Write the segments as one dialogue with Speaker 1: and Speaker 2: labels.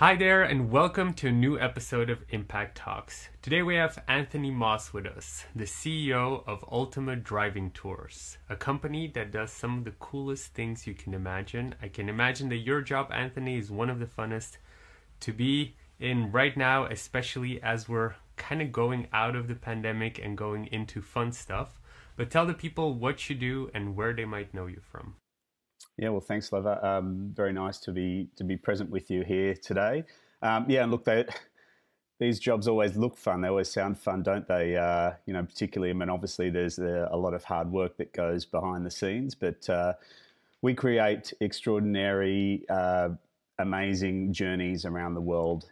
Speaker 1: Hi there, and welcome to a new episode of Impact Talks. Today we have Anthony Moss with us, the CEO of Ultimate Driving Tours, a company that does some of the coolest things you can imagine. I can imagine that your job, Anthony, is one of the funnest to be in right now, especially as we're kind of going out of the pandemic and going into fun stuff. But tell the people what you do and where they might know you from.
Speaker 2: Yeah, well, thanks, Lover. Very nice to be present with you here today. Yeah, and look, these jobs always look fun. They always sound fun, don't they? Particularly, I mean, obviously, there's a lot of hard work that goes behind the scenes, but we create extraordinary, amazing journeys around the world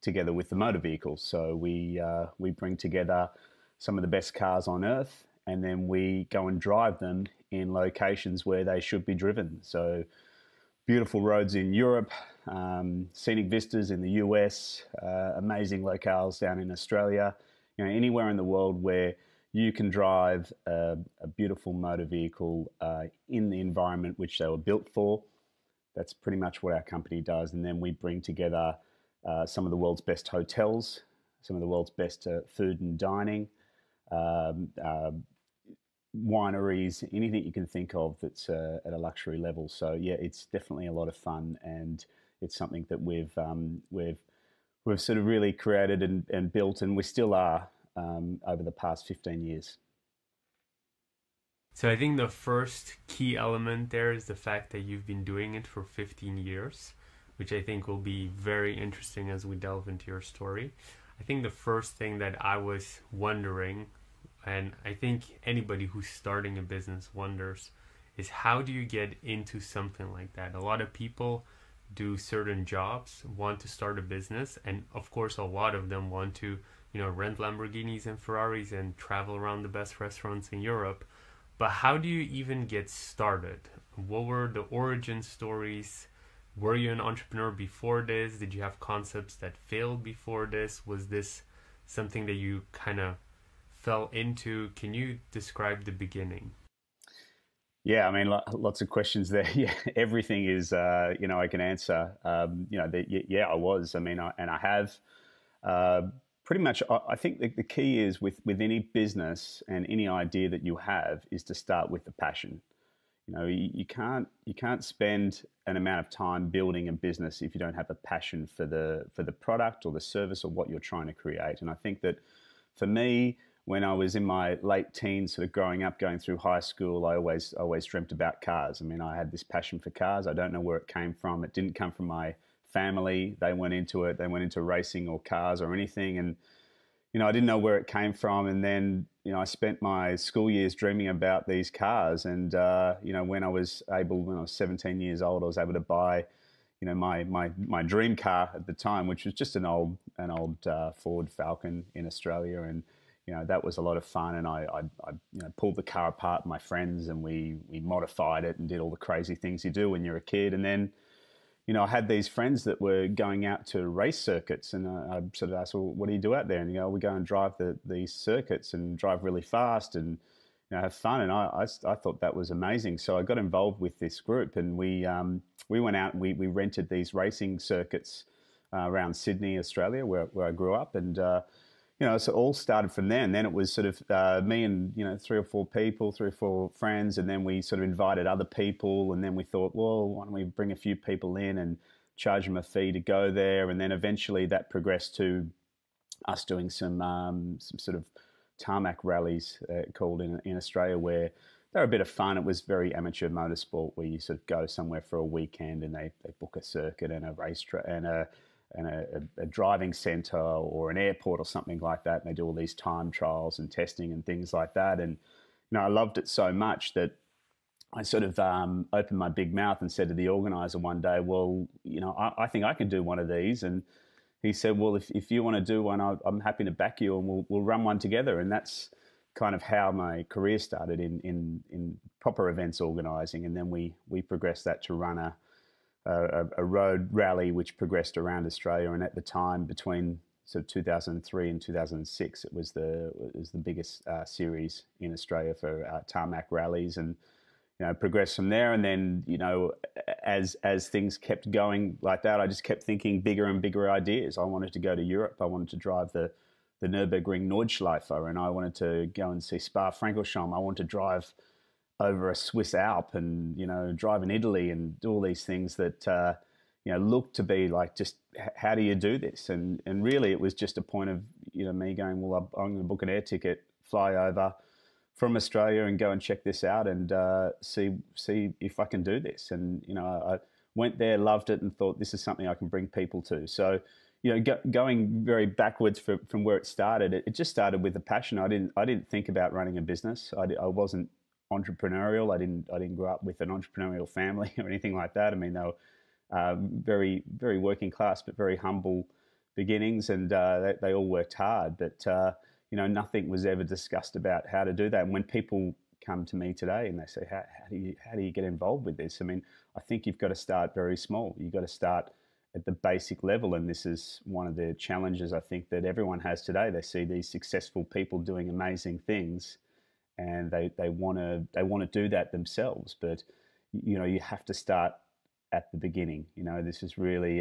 Speaker 2: together with the motor vehicles. So we bring together some of the best cars on earth, and then we go and drive them in locations where they should be driven. So beautiful roads in Europe, scenic vistas in the US, amazing locales down in Australia, anywhere in the world where you can drive a beautiful motor vehicle in the environment which they were built for. That's pretty much what our company does. And then we bring together some of the world's best hotels, some of the world's best food and dining, wineries, anything you can think of that's at a luxury level. So yeah, it's definitely a lot of fun, and it's something that we've sort of really created and built, and we still are over the past 15 years.
Speaker 1: So I think the first key element there is the fact that you've been doing it for 15 years, which I think will be very interesting as we delve into your story. I think the first thing that I was wondering, and I think anybody who's starting a business wonders, is how do you get into something like that? A lot of people do certain jobs, want to start a business, and of course a lot of them want to, rent Lamborghinis and Ferraris and travel around the best restaurants in Europe. But how do you even get started? What were the origin stories? Were you an entrepreneur before this? Did you have concepts that failed before this? Was this something that you kind of fell into? Can you describe the beginning?
Speaker 2: Yeah, I mean, lots of questions there. Yeah, everything is, I can answer. Yeah, I was. I mean, I have pretty much. I think the key is with any business and any idea that you have is to start with the passion. You can't spend an amount of time building a business if you don't have a passion for the product or the service or what you're trying to create. And I think that for me, when I was in my late teens, sort of growing up, going through high school, I always dreamt about cars. I mean, I had this passion for cars. I don't know where it came from. It didn't come from my family. They went into it. They went into racing or cars or anything. And, I didn't know where it came from. And then, I spent my school years dreaming about these cars. And, when I was 17 years old, I was able to buy, my dream car at the time, which was just an old Ford Falcon in Australia. And, that was a lot of fun, and I pulled the car apart with my friends, and we modified it and did all the crazy things you do when you're a kid. And then, I had these friends that were going out to race circuits, and I sort of asked, well, what do you do out there? And we go and drive these circuits and drive really fast and have fun. And I thought that was amazing. So I got involved with this group, and we went out and we rented these racing circuits around Sydney, Australia, where I grew up, and so it all started from there. And then it was sort of me and, three or four friends. And then we sort of invited other people. And then we thought, well, why don't we bring a few people in and charge them a fee to go there? And then eventually that progressed to us doing some sort of tarmac rallies called in Australia, where they were a bit of fun. It was very amateur motorsport, where you sort of go somewhere for a weekend and they book a circuit and a racetrack and a driving centre or an airport or something like that, and they do all these time trials and testing and things like that. And I loved it so much that I sort of opened my big mouth and said to the organizer one day, well, I think I can do one of these. And he said, well, if you want to do one, I'm happy to back you, and we'll run one together. And that's kind of how my career started in proper events organising. And then we progressed that to run a road rally which progressed around Australia. And at the time, between sort of 2003 and 2006, it was the biggest series in Australia for tarmac rallies. And progress from there. And then, as things kept going like that, I just kept thinking bigger and bigger ideas. I wanted to go to Europe. I wanted to drive the Nürburgring Nordschleife, and I wanted to go and see Spa-Francorchamps. I wanted to drive over a Swiss Alp and, drive in Italy and do all these things that, look to be like, just how do you do this? And really it was just a point of, me going, well, I'm going to book an air ticket, fly over from Australia and go and check this out and see if I can do this. And, I went there, loved it, and thought this is something I can bring people to. So, going very backwards from where it started, it just started with a passion. I didn't think about running a business. I wasn't entrepreneurial. I didn't grow up with an entrepreneurial family or anything like that. I mean, they were very, very working class, but very humble beginnings, and they all worked hard. But nothing was ever discussed about how to do that. And when people come to me today and they say, how do you get involved with this? I mean, I think you've got to start very small. You've got to start at the basic level, and this is one of the challenges I think that everyone has today. They see these successful people doing amazing things, and they want to do that themselves. But you have to start at the beginning. This is really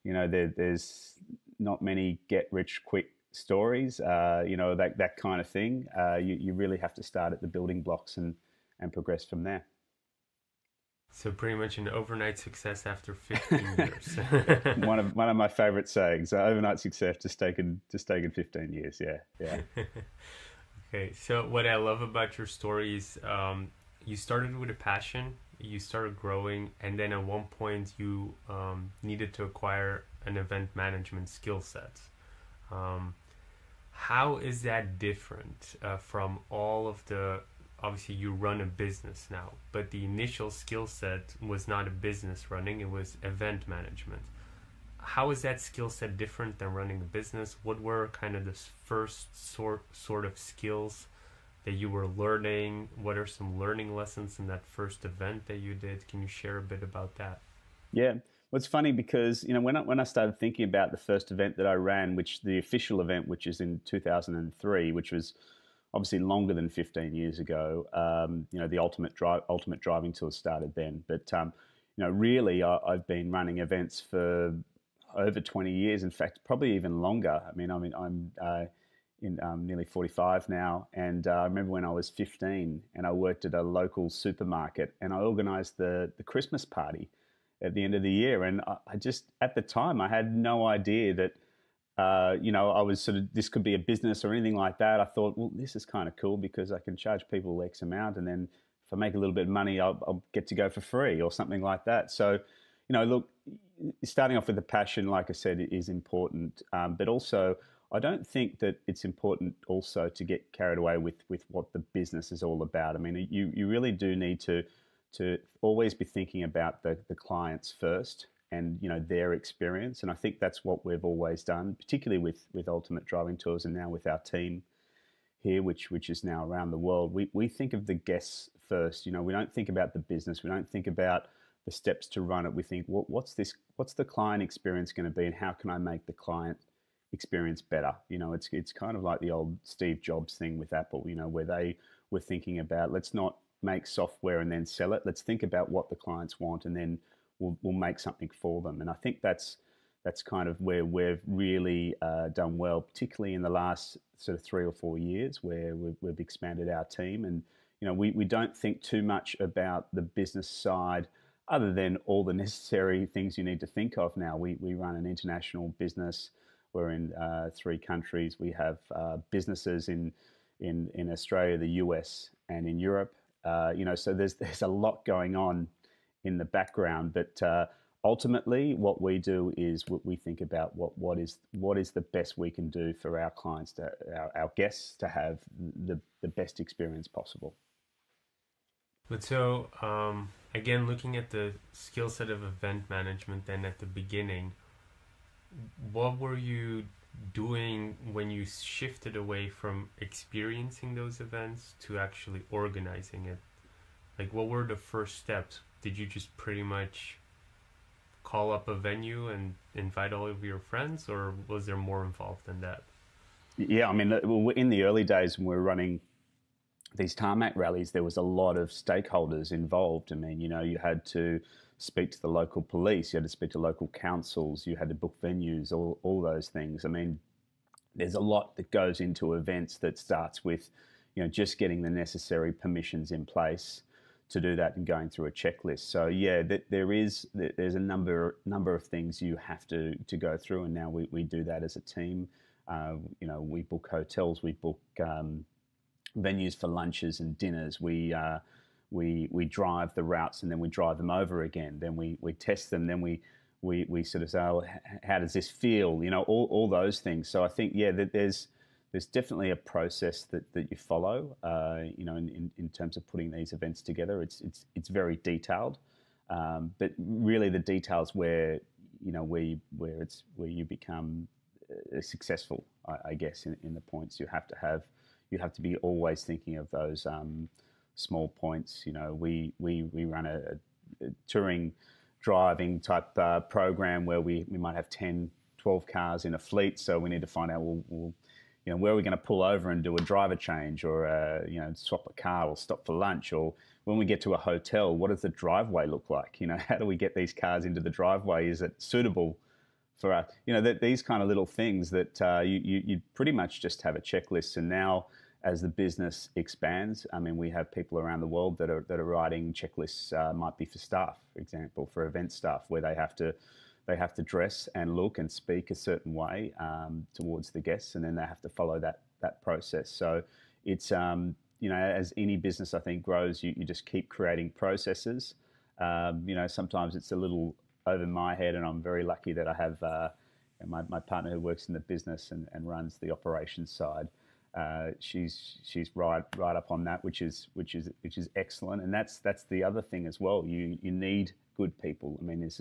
Speaker 2: there's not many get rich quick stories. That kind of thing. You really have to start at the building blocks and progress from there.
Speaker 1: So pretty much an overnight success after 15 years.
Speaker 2: one of my favorite sayings: overnight success just taken 15 years. Yeah.
Speaker 1: Okay, so what I love about your story is you started with a passion, you started growing, and then at one point you needed to acquire an event management skill set. How is that different from all of the, obviously you run a business now, but the initial skill set was not a business running, it was event management. How is that skill set different than running a business? What were kind of the first sort of skills that you were learning? What are some learning lessons in that first event that you did? Can you share a bit about that?
Speaker 2: Yeah. Well, it's funny because, when I started thinking about the first event that I ran, which the official event, which is in 2003, which was obviously longer than 15 years ago, the Ultimate Driving Tour started then. But, really I've been running events for over 20 years. In fact, probably even longer. I'm nearly 45 now. And I remember when I was 15 and I worked at a local supermarket and I organized the Christmas party at the end of the year. And I just, at the time, I had no idea that, I was sort of, this could be a business or anything like that. I thought, well, this is kind of cool because I can charge people X amount. And then if I make a little bit of money, I'll get to go for free or something like that. So, look, starting off with a passion, like I said, is important. But also, I don't think that it's important also to get carried away with what the business is all about. I mean, you really do need to always be thinking about the clients first and, their experience. And I think that's what we've always done, particularly with Ultimate Driving Tours and now with our team here, which is now around the world. We think of the guests first. We don't think about the business. We don't think about the steps to run it. We think, what's the client experience going to be, and how can I make the client experience better? It's kind of like the old Steve Jobs thing with Apple, where they were thinking about, let's not make software and then sell it. Let's think about what the clients want, and then we'll make something for them. And I think that's kind of where we've really done well, particularly in the last sort of 3 or 4 years, where we've expanded our team. And we don't think too much about the business side, other than all the necessary things you need to think of now. We run an international business. We're in 3 countries. We have businesses in Australia, the US, and in Europe. So there's a lot going on in the background. But ultimately, what we do is we think about what is the best we can do for our clients, our guests, to have the best experience possible.
Speaker 1: But so, again, looking at the skill set of event management then at the beginning, what were you doing when you shifted away from experiencing those events to actually organizing it? Like, what were the first steps? Did you just pretty much call up a venue and invite all of your friends, or was there more involved than that?
Speaker 2: Yeah, I mean, in the early days when we were running these tarmac rallies, there was a lot of stakeholders involved. I mean, you had to speak to the local police, you had to speak to local councils, you had to book venues, all those things. I mean, there's a lot that goes into events that starts with, just getting the necessary permissions in place to do that and going through a checklist. So yeah, there's a number of things you have to go through, and now we do that as a team. We book hotels, we book venues for lunches and dinners. We drive the routes and then we drive them over again. Then we test them. Then we sort of say, oh, how does this feel? All those things. So I think, yeah, that there's definitely a process that you follow. In terms of putting these events together, it's very detailed. But really, the details where you become successful, I guess, in the points you have to be always thinking of those small points. We run a touring driving type program where we might have 10, 12 cars in a fleet. So we need to find out, where are we going to pull over and do a driver change, or swap a car or stop for lunch, or when we get to a hotel, what does the driveway look like? How do we get these cars into the driveway? Is it suitable for us? These kind of little things that you pretty much just have a checklist. And now, as the business expands, I mean, we have people around the world that are writing checklists. Might be for staff, for example, for event staff, where they have to dress and look and speak a certain way towards the guests, and then they have to follow that process. So it's as any business I think grows, you just keep creating processes. Sometimes it's a little over my head, and I'm very lucky that I have my partner who works in the business and runs the operations side. She's right up on that, which is excellent, and that's the other thing as well. You need good people. I mean, this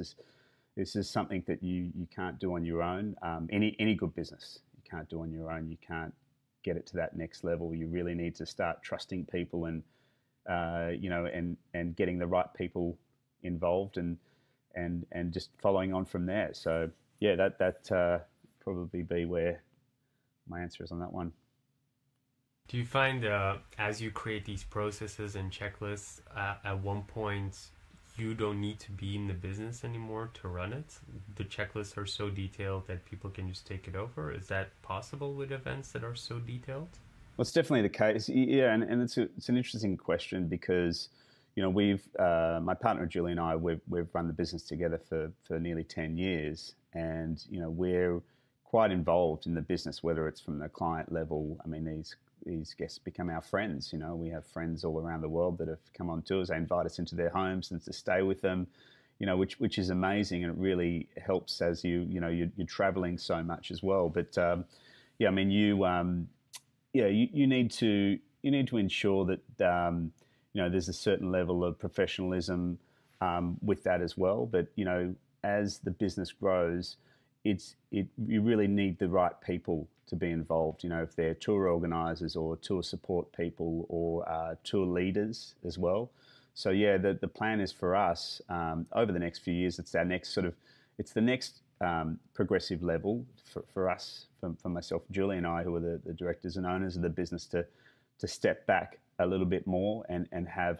Speaker 2: is something that you can't do on your own. Any good business you can't do on your own. You can't get it to that next level. You really need to start trusting people and getting the right people involved and just following on from there. So yeah, that probably be where my answer is on that one.
Speaker 1: Do you find as you create these processes and checklists, at one point you don't need to be in the business anymore to run it? The checklists are so detailed that people can just take it over. Is that possible with events that are so detailed?
Speaker 2: Well, it's definitely the case. Yeah, and it's an interesting question because, we've my partner Julie and I we've run the business together for nearly 10 years, and we're quite involved in the business, whether it's from the client level. I mean, these guests become our friends. We have friends all around the world that have come on tours. They invite us into their homes and to stay with them, which is amazing, and it really helps as you're traveling so much as well. But I mean, you need to ensure that there's a certain level of professionalism with that as well. But as the business grows, you really need the right people to be involved. If they're tour organisers or tour support people or tour leaders as well. So yeah, the plan is for us over the next few years. It's the next progressive level for us, for myself, Julie, and I, who are the directors and owners of the business, to step back a little bit more and have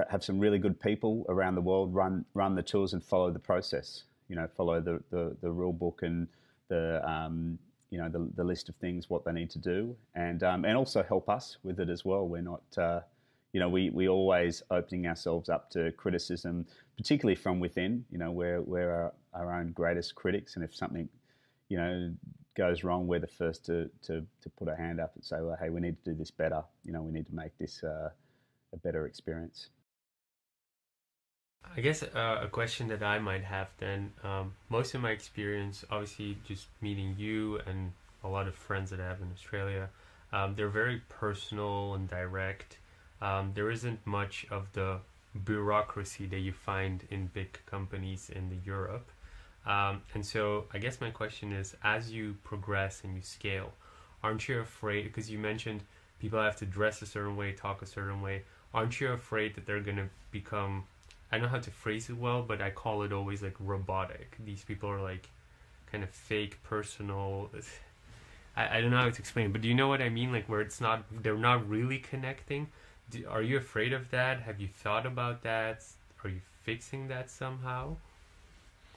Speaker 2: have some really good people around the world run the tours and follow the process. Follow the rule book and the list of things, what they need to do, and also help us with it as well. We're not, we always opening ourselves up to criticism, particularly from within. We're our own greatest critics, and if something, goes wrong, we're the first to put our hand up and say, well, hey, we need to do this better. We need to make this a better experience.
Speaker 1: I guess a question that I might have then, most of my experience, obviously just meeting you and a lot of friends that I have in Australia, they're very personal and direct. There isn't much of the bureaucracy that you find in big companies in Europe. And so I guess my question is, as you progress and you scale, aren't you afraid, because you mentioned people have to dress a certain way, talk a certain way, aren't you afraid that they're going to become, I don't know how to phrase it well, but I call it always like robotic. These people are like kind of fake, personal. I don't know how to explain, but do you know what I mean? Like where it's not, they're not really connecting. Are you afraid of that? Have you thought about that? Are you fixing that somehow?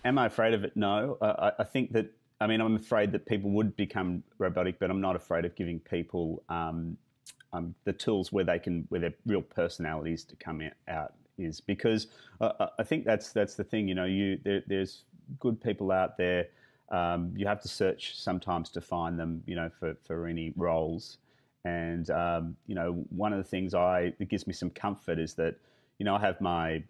Speaker 2: Am I afraid of it? No. I think that, I mean, I'm afraid that people would become robotic, but I'm not afraid of giving people the tools where they can, where their real personalities to come out is because I think that's the thing. You know, there's good people out there. You have to search sometimes to find them. You know, for any roles. And you know, one of the things that gives me some comfort is that, you know, I have my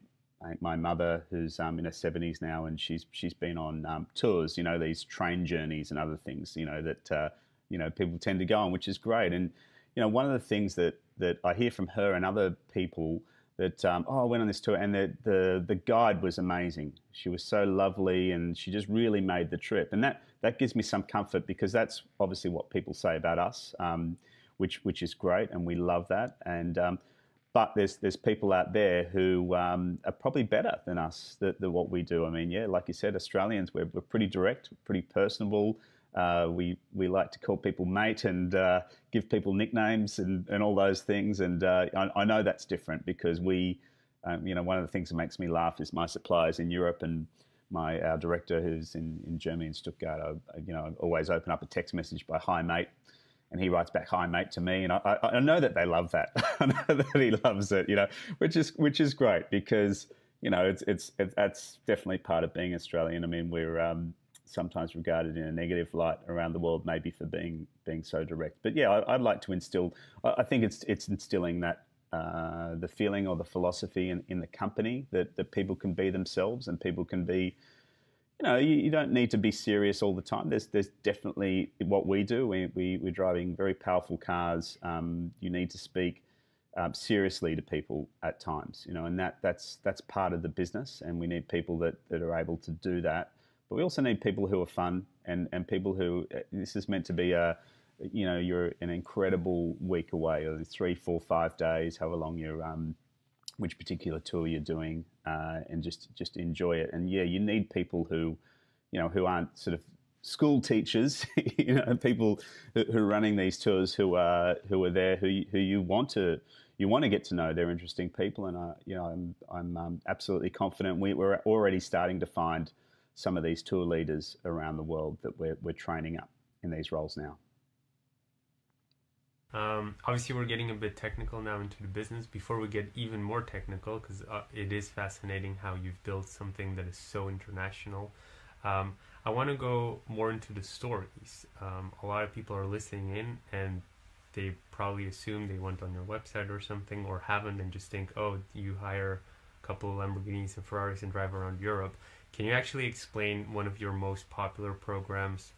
Speaker 2: mother who's in her 70s now, and she's been on tours, you know, these train journeys and other things, you know, that you know, people tend to go on, which is great. And you know, one of the things that I hear from her and other people that oh, I went on this tour, and the guide was amazing. She was so lovely, and she just really made the trip, and that gives me some comfort, because that's obviously what people say about us, which is great, and we love that. And but there's people out there who are probably better than us than what we do. I mean, yeah, like you said, Australians, we're pretty direct, pretty personable. We like to call people mate and give people nicknames and all those things. And I know that's different because you know, one of the things that makes me laugh is my suppliers in Europe and our director who's in Germany, in Stuttgart. You know, I always open up a text message by "Hi mate," and he writes back "Hi mate" to me, and I know that they love that. I know that he loves it, you know, which is great, because you know, it's that's definitely part of being Australian. I mean, we're sometimes regarded in a negative light around the world, maybe for being so direct. But yeah, I'd like to instill. I think it's instilling that the feeling or the philosophy in the company that people can be themselves, and people can be. You know, you don't need to be serious all the time. There's definitely what we do. We're driving very powerful cars. You need to speak seriously to people at times. You know, and that's part of the business. And we need people that are able to do that. But we also need people who are fun, and people who, this is meant to be you know, you're an incredible week away, or 3, 4, 5 days, however long you're which particular tour you're doing, and just enjoy it. And yeah, you need people who, you know, who aren't sort of school teachers, you know, people who are running these tours, who are there, who you want to get to know. They're interesting people, and you know, I'm absolutely confident we're already starting to find some of these tour leaders around the world that we're training up in these roles now.
Speaker 1: Obviously, we're getting a bit technical now into the business. Before we get even more technical, because it is fascinating how you've built something that is so international, I want to go more into the stories. A lot of people are listening in, and they probably assume they went on your website or something, or haven't, and just think, oh, you hire a couple of Lamborghinis and Ferraris and drive around Europe. Can you actually explain one of your most popular programs?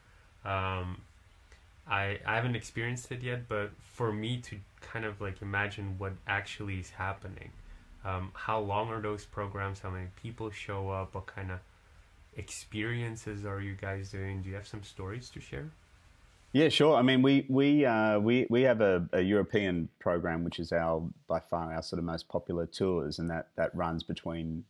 Speaker 1: I haven't experienced it yet, but for me to kind of like imagine what actually is happening, how long are those programs? How many people show up? What kind of experiences are you guys doing? Do you have some stories to share?
Speaker 2: Yeah, sure. I mean, we have a European program, which is by far our sort of most popular tours, and that runs between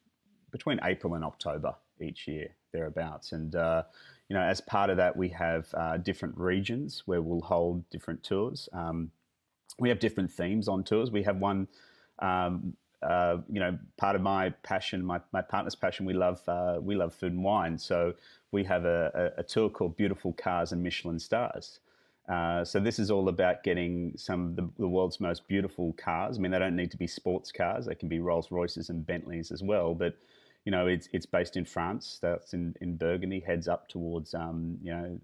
Speaker 2: April and October each year, thereabouts. And you know, as part of that, we have different regions where we'll hold different tours. We have different themes on tours. We have one, you know, part of my passion, my partner's passion. We love food and wine. So we have a tour called Beautiful Cars and Michelin Stars. So this is all about getting some of the world's most beautiful cars. I mean, they don't need to be sports cars. They can be Rolls Royces and Bentleys as well. But you know, it's based in France. That's in Burgundy. Heads up towards you know,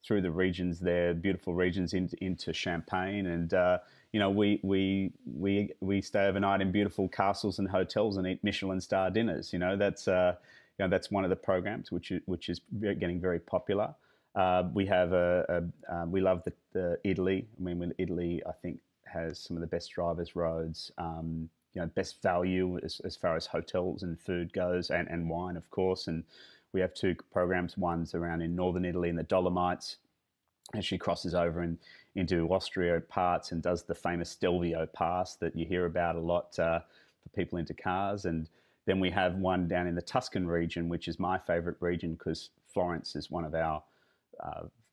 Speaker 2: through the regions there, beautiful regions into Champagne, and you know, we stay overnight in beautiful castles and hotels and eat Michelin star dinners. You know, that's one of the programs which is getting very popular. We have we love the Italy. I mean, Italy, I think, has some of the best drivers' roads. You know, best value as far as hotels and food goes, and wine, of course. And we have 2 programs. One's around in northern Italy in the Dolomites, and she crosses over into Austria parts and does the famous Stelvio Pass that you hear about a lot for people into cars. And then we have one down in the Tuscan region, which is my favorite region, because Florence is one of our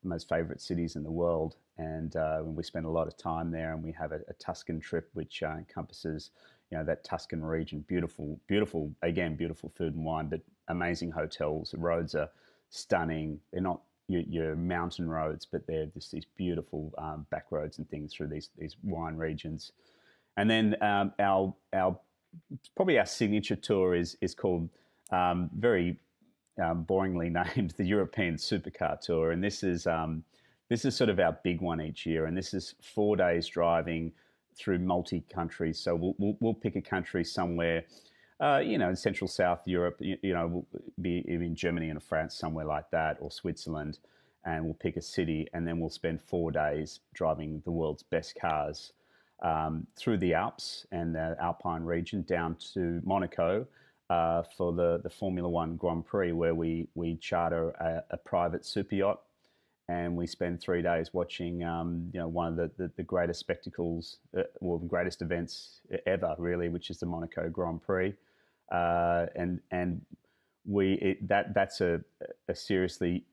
Speaker 2: most favorite cities in the world. And we spend a lot of time there, and we have a Tuscan trip, which encompasses, that Tuscan region. Beautiful, beautiful, again, beautiful food and wine, but amazing hotels. The roads are stunning. They're not your mountain roads, but they're just these beautiful back roads and things through these wine regions. And then our probably our signature tour is called, very boringly named, the European Supercar Tour, and this is sort of our big one each year, and this is 4 days driving through multi-countries. So we'll pick a country somewhere, in Central South Europe, we'll be in Germany and France, somewhere like that, or Switzerland, and we'll pick a city, and then we'll spend 4 days driving the world's best cars through the Alps and the Alpine region down to Monaco for the Formula One Grand Prix, where we charter a private super yacht, and we spend 3 days watching one of the greatest spectacles, or the greatest events ever, really, which is the Monaco Grand Prix, and that's a seriously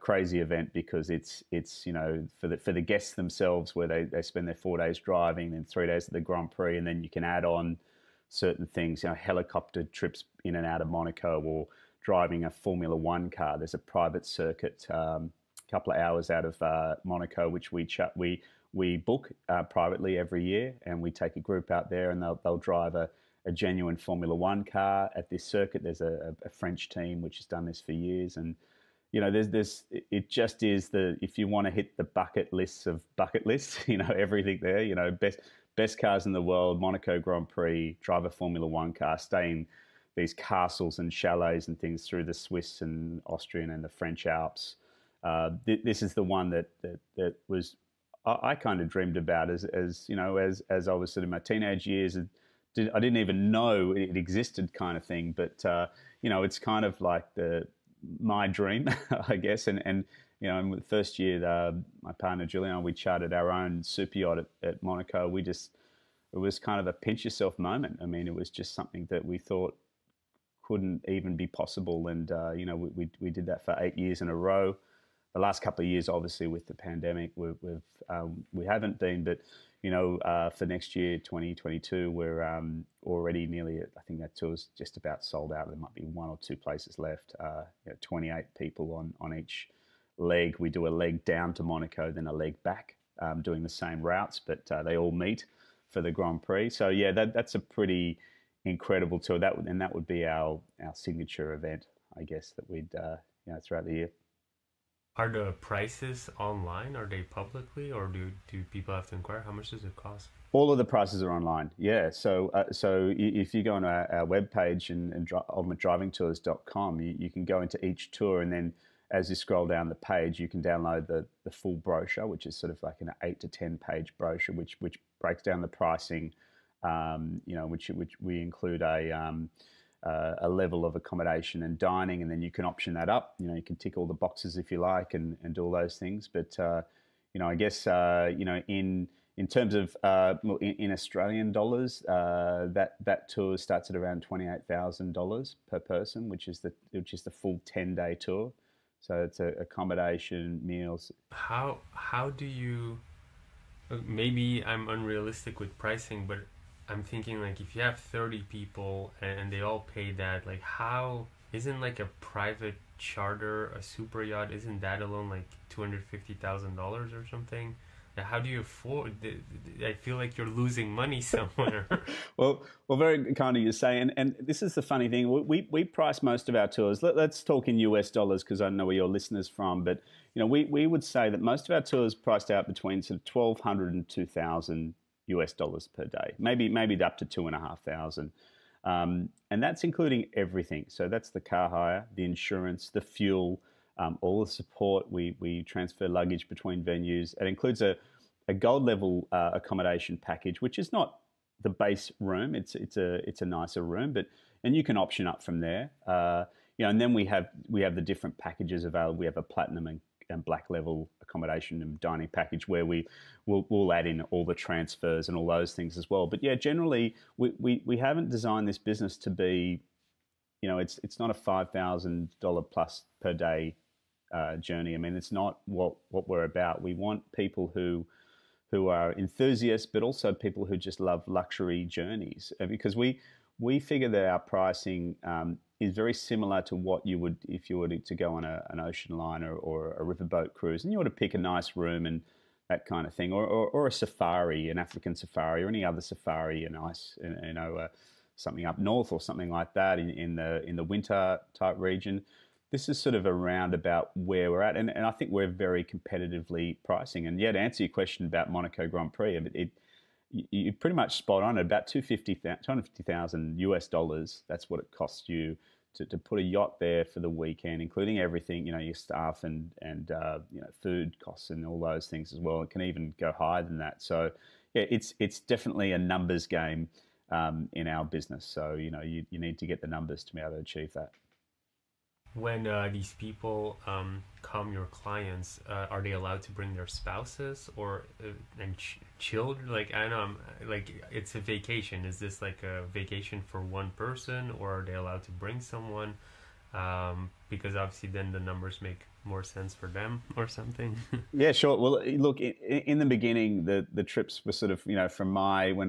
Speaker 2: crazy event, because it's for the guests themselves, where they spend their 4 days driving, then 3 days at the Grand Prix, and then you can add on certain things, helicopter trips in and out of Monaco, or driving a Formula One car. There's a private circuit, couple of hours out of Monaco, which we book privately every year, and we take a group out there, and they'll drive a genuine Formula One car at this circuit. There's a French team which has done this for years, and there's it just is if you want to hit the bucket lists of bucket lists, everything there. Best cars in the world, Monaco Grand Prix, drive a Formula One car, stay in these castles and chalets and things through the Swiss and Austrian and the French Alps. This is the one that was I kind of dreamed about as I was sort of in my teenage years. I didn't even know it existed, kind of thing. But it's kind of like my dream, I guess. And in the first year, my partner Julian, we chartered our own super yacht at Monaco. It was kind of a pinch yourself moment. I mean, it was just something that we thought couldn't even be possible. And we did that for 8 years in a row. The last couple of years, obviously, with the pandemic, we haven't been. But for next year, 2022, we're already nearly. I think that tour's just about sold out. There might be one or two places left. 28 people on each leg. We do a leg down to Monaco, then a leg back, doing the same routes, but they all meet for the Grand Prix. So yeah, that's a pretty incredible tour. That would be our signature event, I guess, that we'd throughout the year.
Speaker 1: Are the prices online? Are they publicly, or do people have to inquire? How much does it cost?
Speaker 2: All of the prices are online. Yeah. So if you go on our webpage and ultimatedrivingtours.com, you can go into each tour, and then as you scroll down the page, you can download the full brochure, which is sort of like an 8 to 10 page brochure, which breaks down the pricing. Which we include a level of accommodation and dining, and then you can option that up. You can tick all the boxes if you like, and do all those things. But I guess in terms of in Australian dollars, that tour starts at around $28,000 per person, which is the full 10-day tour. So it's accommodation, meals.
Speaker 1: How do you? Maybe I'm unrealistic with pricing, but I'm thinking, like, if you have 30 people and they all pay that, like, how isn't like a private charter, a super yacht, isn't that alone like $250,000 or something? How do you afford? I feel like you're losing money somewhere.
Speaker 2: well, very kind of you to say, and this is the funny thing. We price most of our tours. Let's talk in US dollars, because I don't know where your listeners from, but we would say that most of our tours priced out between sort of $1,200 and $2,000 US dollars per day, maybe up to $2,500, and that's including everything. So that's the car hire, the insurance, the fuel, all the support. We transfer luggage between venues. It includes a gold level accommodation package, which is not the base room. It's a nicer room, and you can option up from there. And then we have the different packages available. We have a platinum and black level accommodation and dining package, where we'll add in all the transfers and all those things as well. But yeah, generally we haven't designed this business to be, it's not a $5,000 plus per day journey. I mean, it's not what we're about. We want people who are enthusiasts, but also people who just love luxury journeys, because we figure that our pricing is very similar to what you would if you were to go on an ocean liner or a riverboat cruise, and you were to pick a nice room and that kind of thing, or a safari, an African safari, or any other safari, a nice, something up north or something like that in the winter type region. This is sort of around about where we're at, and I think we're very competitively pricing. And yeah, to answer your question about Monaco Grand Prix, you're pretty much spot on. At about $250,000 US dollars. That's what it costs you to put a yacht there for the weekend, including everything, your staff and food costs and all those things as well. It can even go higher than that. So yeah, it's definitely a numbers game in our business. So you need to get the numbers to be able to achieve that.
Speaker 1: When these people come, your clients, are they allowed to bring their spouses or and children? Like, I know, like, it's a vacation. Is this like a vacation for one person, or are they allowed to bring someone? Because obviously, then the numbers make more sense for them, or something.
Speaker 2: Yeah, sure. Well, look, in the beginning, the trips were sort of from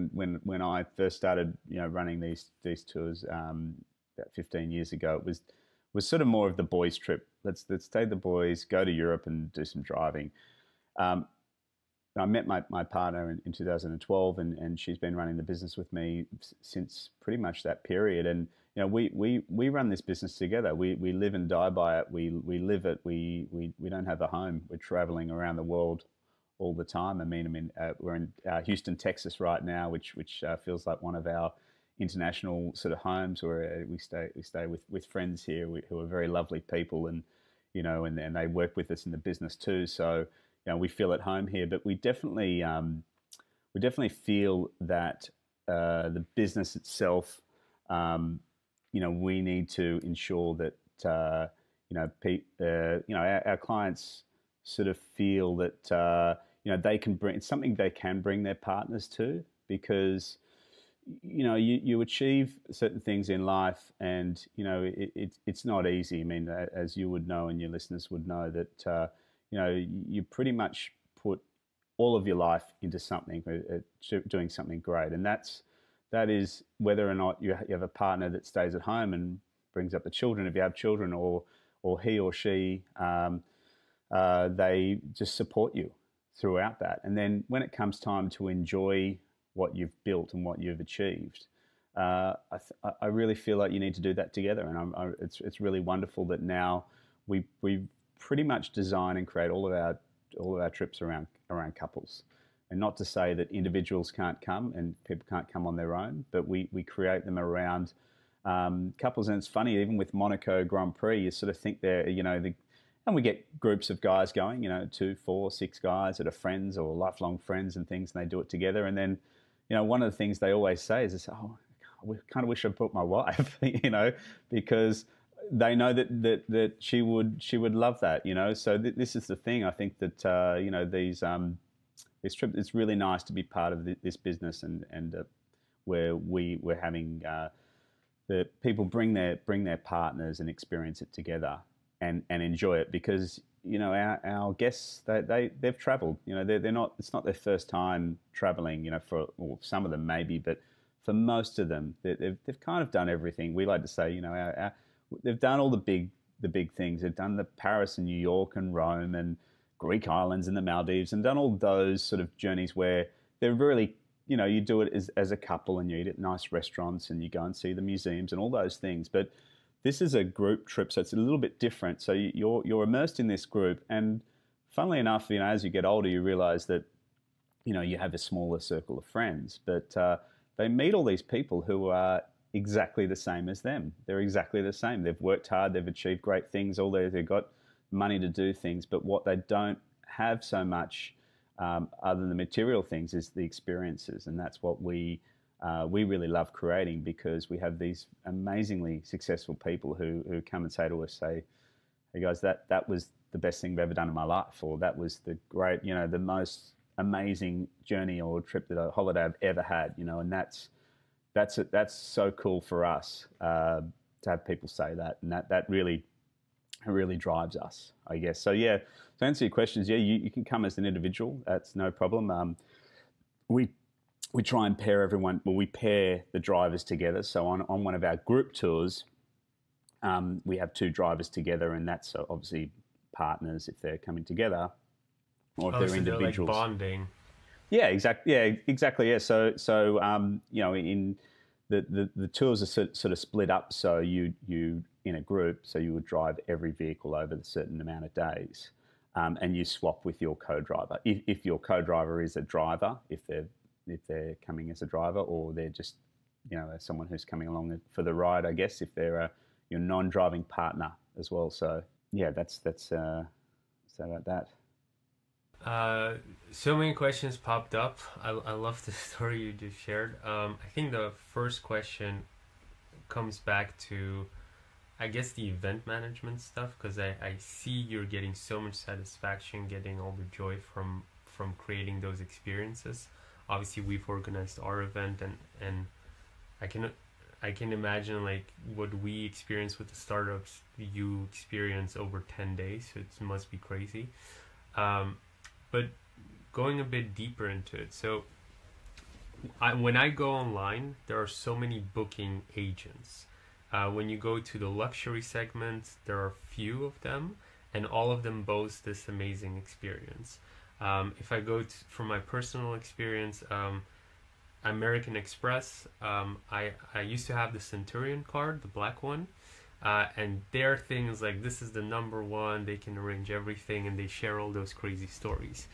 Speaker 2: when I first started running these tours about 15 years ago. It was sort of more of the boys' trip. Let's take the boys, go to Europe and do some driving. I met my partner in 2012, and she's been running the business with me since pretty much that period. And we run this business together. We live and die by it. We live it. We don't have a home. We're traveling around the world all the time. We're in Houston, Texas right now, which feels like one of our international sort of homes, where we stay with friends here who are very lovely people, and and they work with us in the business too. So we feel at home here. But we definitely feel that the business itself, we need to ensure that our clients sort of feel that they can bring, it's something they can bring their partners to, because you achieve certain things in life, and it's not easy. I mean, as you would know and your listeners would know, that you pretty much put all of your life into something, doing something great, and that is whether or not you have a partner that stays at home and brings up the children, if you have children, or he or she, they just support you throughout that. And then when it comes time to enjoy what you've built and what you've achieved, I really feel like you need to do that together. And it's really wonderful that now we pretty much design and create all of our trips around couples. And not to say that individuals can't come and people can't come on their own, but we create them around couples. And it's funny, even with Monaco Grand Prix, you sort of think and we get groups of guys going, 2, 4, 6 guys that are friends or lifelong friends and things, and they do it together. And then one of the things they always say is, "Oh, I kind of wish I brought my wife," because they know that she would love that, So this is the thing. I think that this trip, it's really nice to be part of this business, and where we're having the people bring their partners and experience it together and enjoy it, because our guests, they've traveled, they're not, it's not their first time traveling, for some of them maybe, but for most of them they've kind of done everything. We like to say, they've done all the big things. They've done the Paris and New York and Rome and Greek islands and the Maldives, and done all those sort of journeys where they're really, you do it as a couple, and you eat at nice restaurants and you go and see the museums and all those things. But this is a group trip, so it's a little bit different. So you're immersed in this group, and funnily enough, as you get older, you realize that you have a smaller circle of friends, but they meet all these people who are exactly the same as them. They're exactly the same. They've worked hard, they've achieved great things, they've got money to do things, but what they don't have so much, other than the material things, is the experiences. And that's what we really love creating, because we have these amazingly successful people who come and say to us, "Hey guys, that was the best thing I've ever done in my life," or "That was the great, the most amazing journey or trip, that a holiday I've ever had," and that's so cool for us to have people say that, and that really really drives us, I guess. So yeah, to answer your questions, yeah, you can come as an individual. That's no problem. We we try and pair everyone. Well, we pair the drivers together. So on one of our group tours, we have two drivers together, and that's obviously partners if they're coming together, or if
Speaker 1: Oh,
Speaker 2: they're
Speaker 1: so they're like
Speaker 2: individuals.
Speaker 1: bonding.
Speaker 2: Yeah, exactly. Yeah, exactly. Yeah. So in the tours are sort of split up. So you in a group, so you would drive every vehicle over a certain amount of days, and you swap with your co-driver. If your co-driver is a driver, if they're coming as a driver, or they're just someone who's coming along for the ride, I guess, if they're your non-driving partner as well. So yeah, that's so about that.
Speaker 1: So many questions popped up. I love the story you just shared. I think the first question comes back to, I guess, the event management stuff, because I see you're getting so much satisfaction, getting all the joy from creating those experiences. Obviously, we've organized our event, and I can imagine like what we experience with the startups you experience over 10 days. So it must be crazy. But going a bit deeper into it, so when I go online, there are so many booking agents. When you go to the luxury segment, there are few of them, and all of them boast this amazing experience. If I go from my personal experience, American Express, I used to have the Centurion card, the black one, and their thing is like, this is the number one, they can arrange everything, and they share all those crazy stories.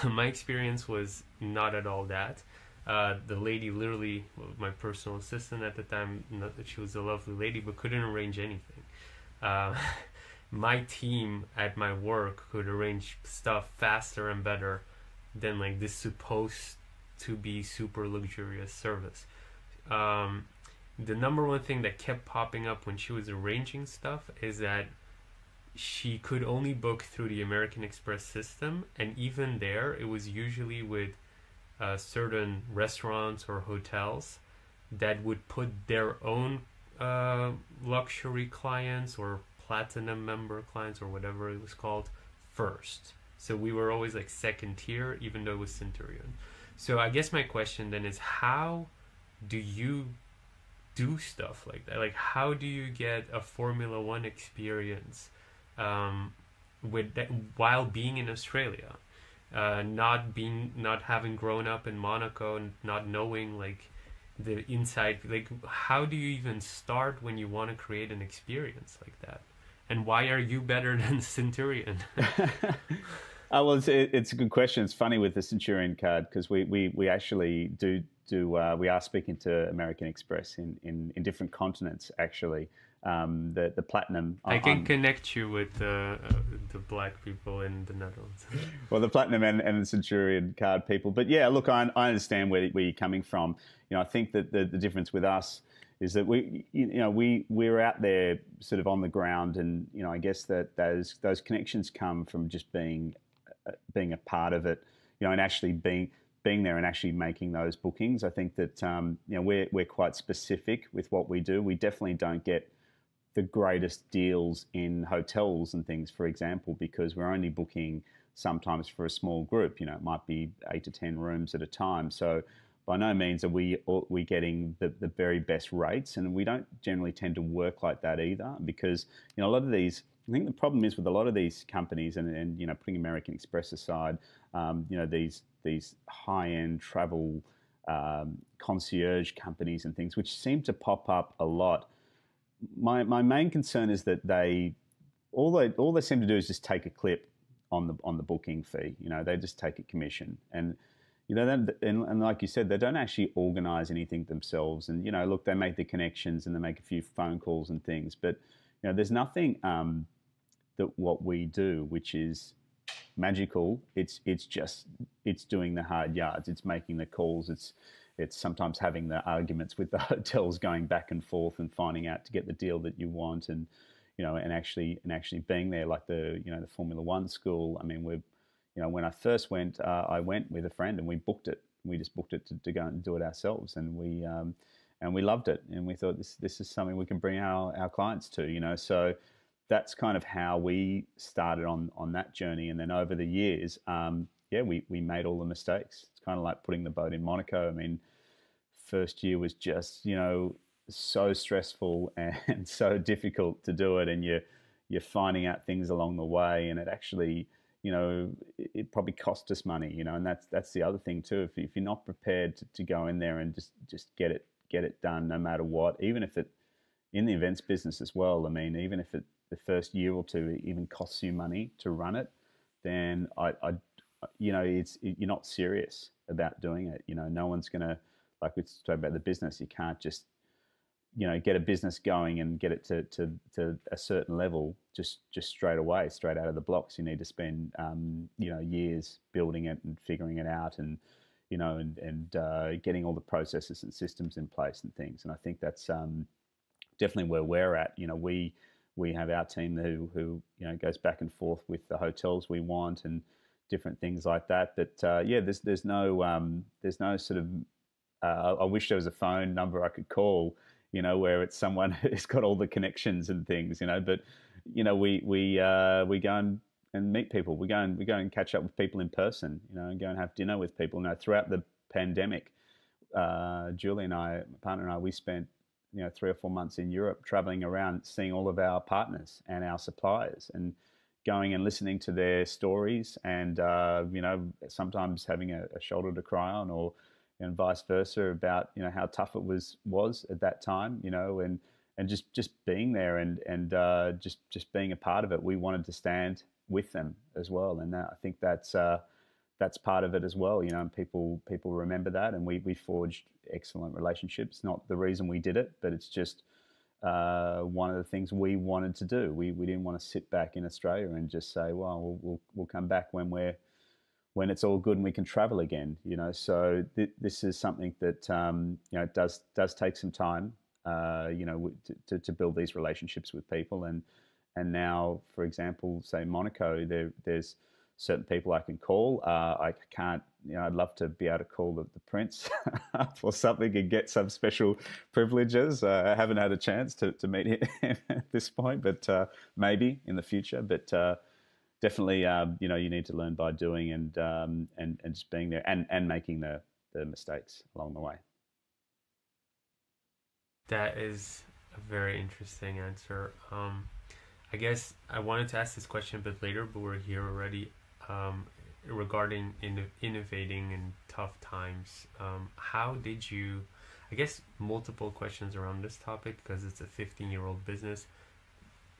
Speaker 1: My experience was not at all that. The lady literally, well, my personal assistant at the time, not that she was a lovely lady, but couldn't arrange anything. My team at my work could arrange stuff faster and better than like this supposed to be super luxurious service. The number one thing that kept popping up when she was arranging stuff is that she could only book through the American Express system, and even there, it was usually with certain restaurants or hotels that would put their own luxury clients or platinum member clients or whatever it was called first. So we were always like second tier, even though it was Centurion. So I guess my question then is, how do you do stuff like that? Like, how do you get a Formula One experience with that, while being in Australia, not having grown up in Monaco and not knowing like the inside? Like, how do you even start when you want to create an experience like that? And why are you better than Centurion?
Speaker 2: Well, it's a good question. It's funny with the Centurion card, because we actually do we are speaking to American Express in different continents actually. The platinum.
Speaker 1: I can connect you with the black people in the Netherlands.
Speaker 2: Well, the platinum and the Centurion card people. But yeah, look, I understand where you're coming from. I think that the difference with us is that we're out there sort of on the ground, and I guess that those connections come from just being a part of it, and actually being there and actually making those bookings. I think that we're quite specific with what we do. We definitely don't get the greatest deals in hotels and things, for example, because we're only booking sometimes for a small group. It might be 8 to 10 rooms at a time. So by no means are we getting the very best rates, and we don't generally tend to work like that either, because a lot of these. I think the problem is with a lot of these companies, and putting American Express aside, these high-end travel concierge companies and things, which seem to pop up a lot. My main concern is that all they seem to do is just take a clip on the booking fee. They just take a commission, and and like you said, they don't actually organise anything themselves. And look, they make the connections and they make a few phone calls and things, but there's nothing that what we do, which is magical. It's doing the hard yards. It's making the calls. It's sometimes having the arguments with the hotels, going back and forth and finding out to get the deal that you want, and and actually being there, like the Formula One school. I mean, when I first went, I went with a friend and we booked it. We just booked it to go and do it ourselves, and we loved it, and we thought this is something we can bring our clients to. So that's kind of how we started on that journey. And then over the years, yeah, we made all the mistakes. It's kind of like putting the boat in Monaco. I mean, first year was just, so stressful and so difficult to do it, and you're finding out things along the way, and it actually, it probably cost us money, and that's the other thing too. If you're not prepared to go in there and just get it done, no matter what, even if it, in the events business as well, I mean, even if it, the first year or two even costs you money to run it, then you're not serious about doing it. No one's gonna, like we talked about the business, you can't just get a business going and get it to a certain level just straight away, straight out of the blocks. You need to spend years building it and figuring it out, and getting all the processes and systems in place and things. And I think that's definitely where we're at. We have our team who goes back and forth with the hotels we want and different things like that. But there's no sort of I wish there was a phone number I could call, where it's someone who's got all the connections and things, but we go and meet people. We go and catch up with people in person, and go and have dinner with people. Throughout the pandemic, Julie and I, my partner and I, we spent 3 or 4 months in Europe traveling around, seeing all of our partners and our suppliers, and going and listening to their stories, and sometimes having a shoulder to cry on, or vice versa, about how tough it was at that time, and just being there, and just being a part of it. We wanted to stand with them as well, and I think that's part of it as well, and people remember that, and we forged excellent relationships. Not the reason we did it, but it's just one of the things we wanted to do. We didn't want to sit back in Australia and just say, well, we'll come back when it's all good and we can travel again. So this is something that does take some time, to build these relationships with people. And now, for example, say Monaco, there's certain people I can call. I can't, I'd love to be able to call the prince or something and get some special privileges. I haven't had a chance to meet him at this point, but maybe in the future. But definitely, you need to learn by doing, and just being there, and making the mistakes along the way.
Speaker 1: That is a very interesting answer. I guess I wanted to ask this question a bit later, but we're here already. Regarding innovating in tough times, how did you, I guess multiple questions around this topic, because it's a 15-year-old business.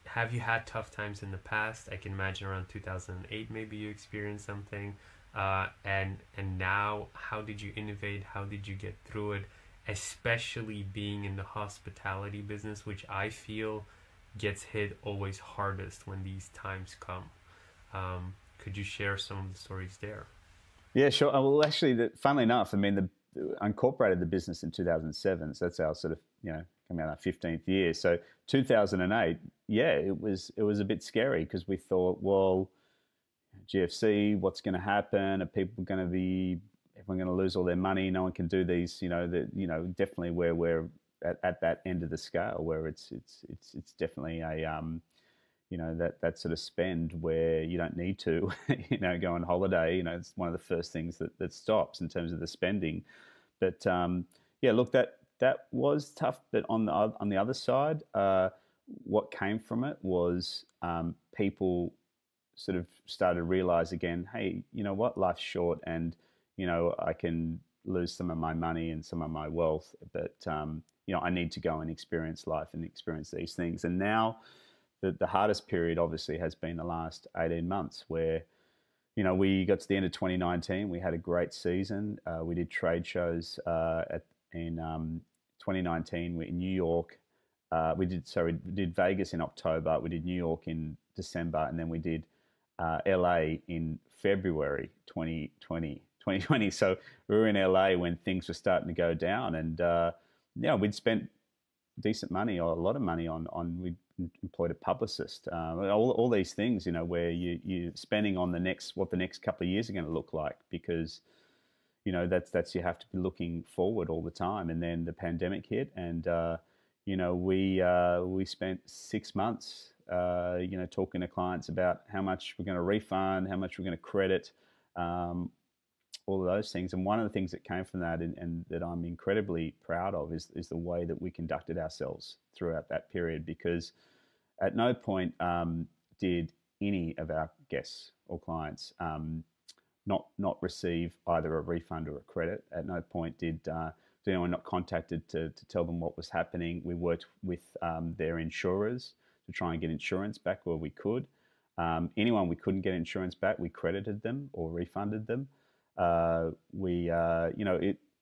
Speaker 1: Have you had tough times in the past? I can imagine around 2008 maybe you experienced something, and now how did you innovate? How did you get through it, especially being in the hospitality business, which I feel gets hit always hardest when these times come? Could you share some of the stories there?
Speaker 2: Yeah, sure. Well, actually, funnily enough, I mean, incorporated the business in 2007, so that's our sort of coming out our 15th year. So 2008, yeah, it was a bit scary, because we thought, well, GFC, what's going to happen? Are people going to be? Everyone going to lose all their money? No one can do these. Definitely where we're at that end of the scale, where it's definitely a that sort of spend where you don't need to, go on holiday. It's one of the first things that stops in terms of the spending. But yeah, look, that was tough. But on the other side, what came from it was people sort of started to realize again, hey, you know what, life's short, and I can lose some of my money and some of my wealth, but I need to go and experience life and experience these things. And now, the hardest period obviously has been the last 18 months, where we got to the end of 2019. We had a great season. We did trade shows in 2019. In New York. We did Vegas in October. We did New York in December, and then we did LA in February 2020. So we were in LA when things were starting to go down, and we'd spent decent money, or a lot of money, on we employed a publicist, all these things, where you're spending on what the next couple of years are going to look like, because that's you have to be looking forward all the time. And then the pandemic hit, and we spent 6 months talking to clients about how much we're going to refund, how much we're going to credit, all of those things. And one of the things that came from that, and that I'm incredibly proud of, is the way that we conducted ourselves throughout that period, because at no point did any of our guests or clients not receive either a refund or a credit. At no point did anyone not contacted to tell them what was happening. We worked with their insurers to try and get insurance back where we could. Anyone we couldn't get insurance back, we credited them or refunded them.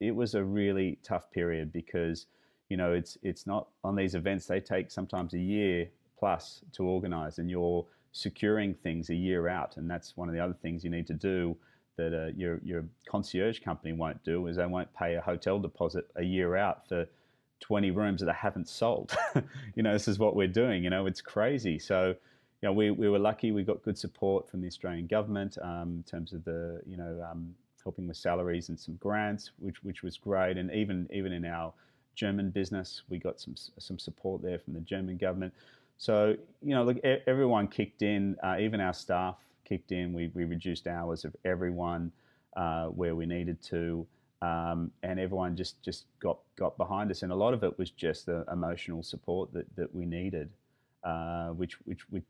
Speaker 2: It was a really tough period, because it's not, on these events, they take sometimes a year plus to organize, and you're securing things a year out. And that's one of the other things you need to do that your concierge company won't do, is they won't pay a hotel deposit a year out for 20 rooms that they haven't sold. This is what we're doing. It's crazy. So we were lucky. We got good support from the Australian government in terms of the helping with salaries and some grants, which was great. And even in our German business, we got some support there from the German government. So look, everyone kicked in. Even our staff kicked in. We reduced hours of everyone where we needed to, and everyone just got behind us. And a lot of it was just the emotional support that we needed, which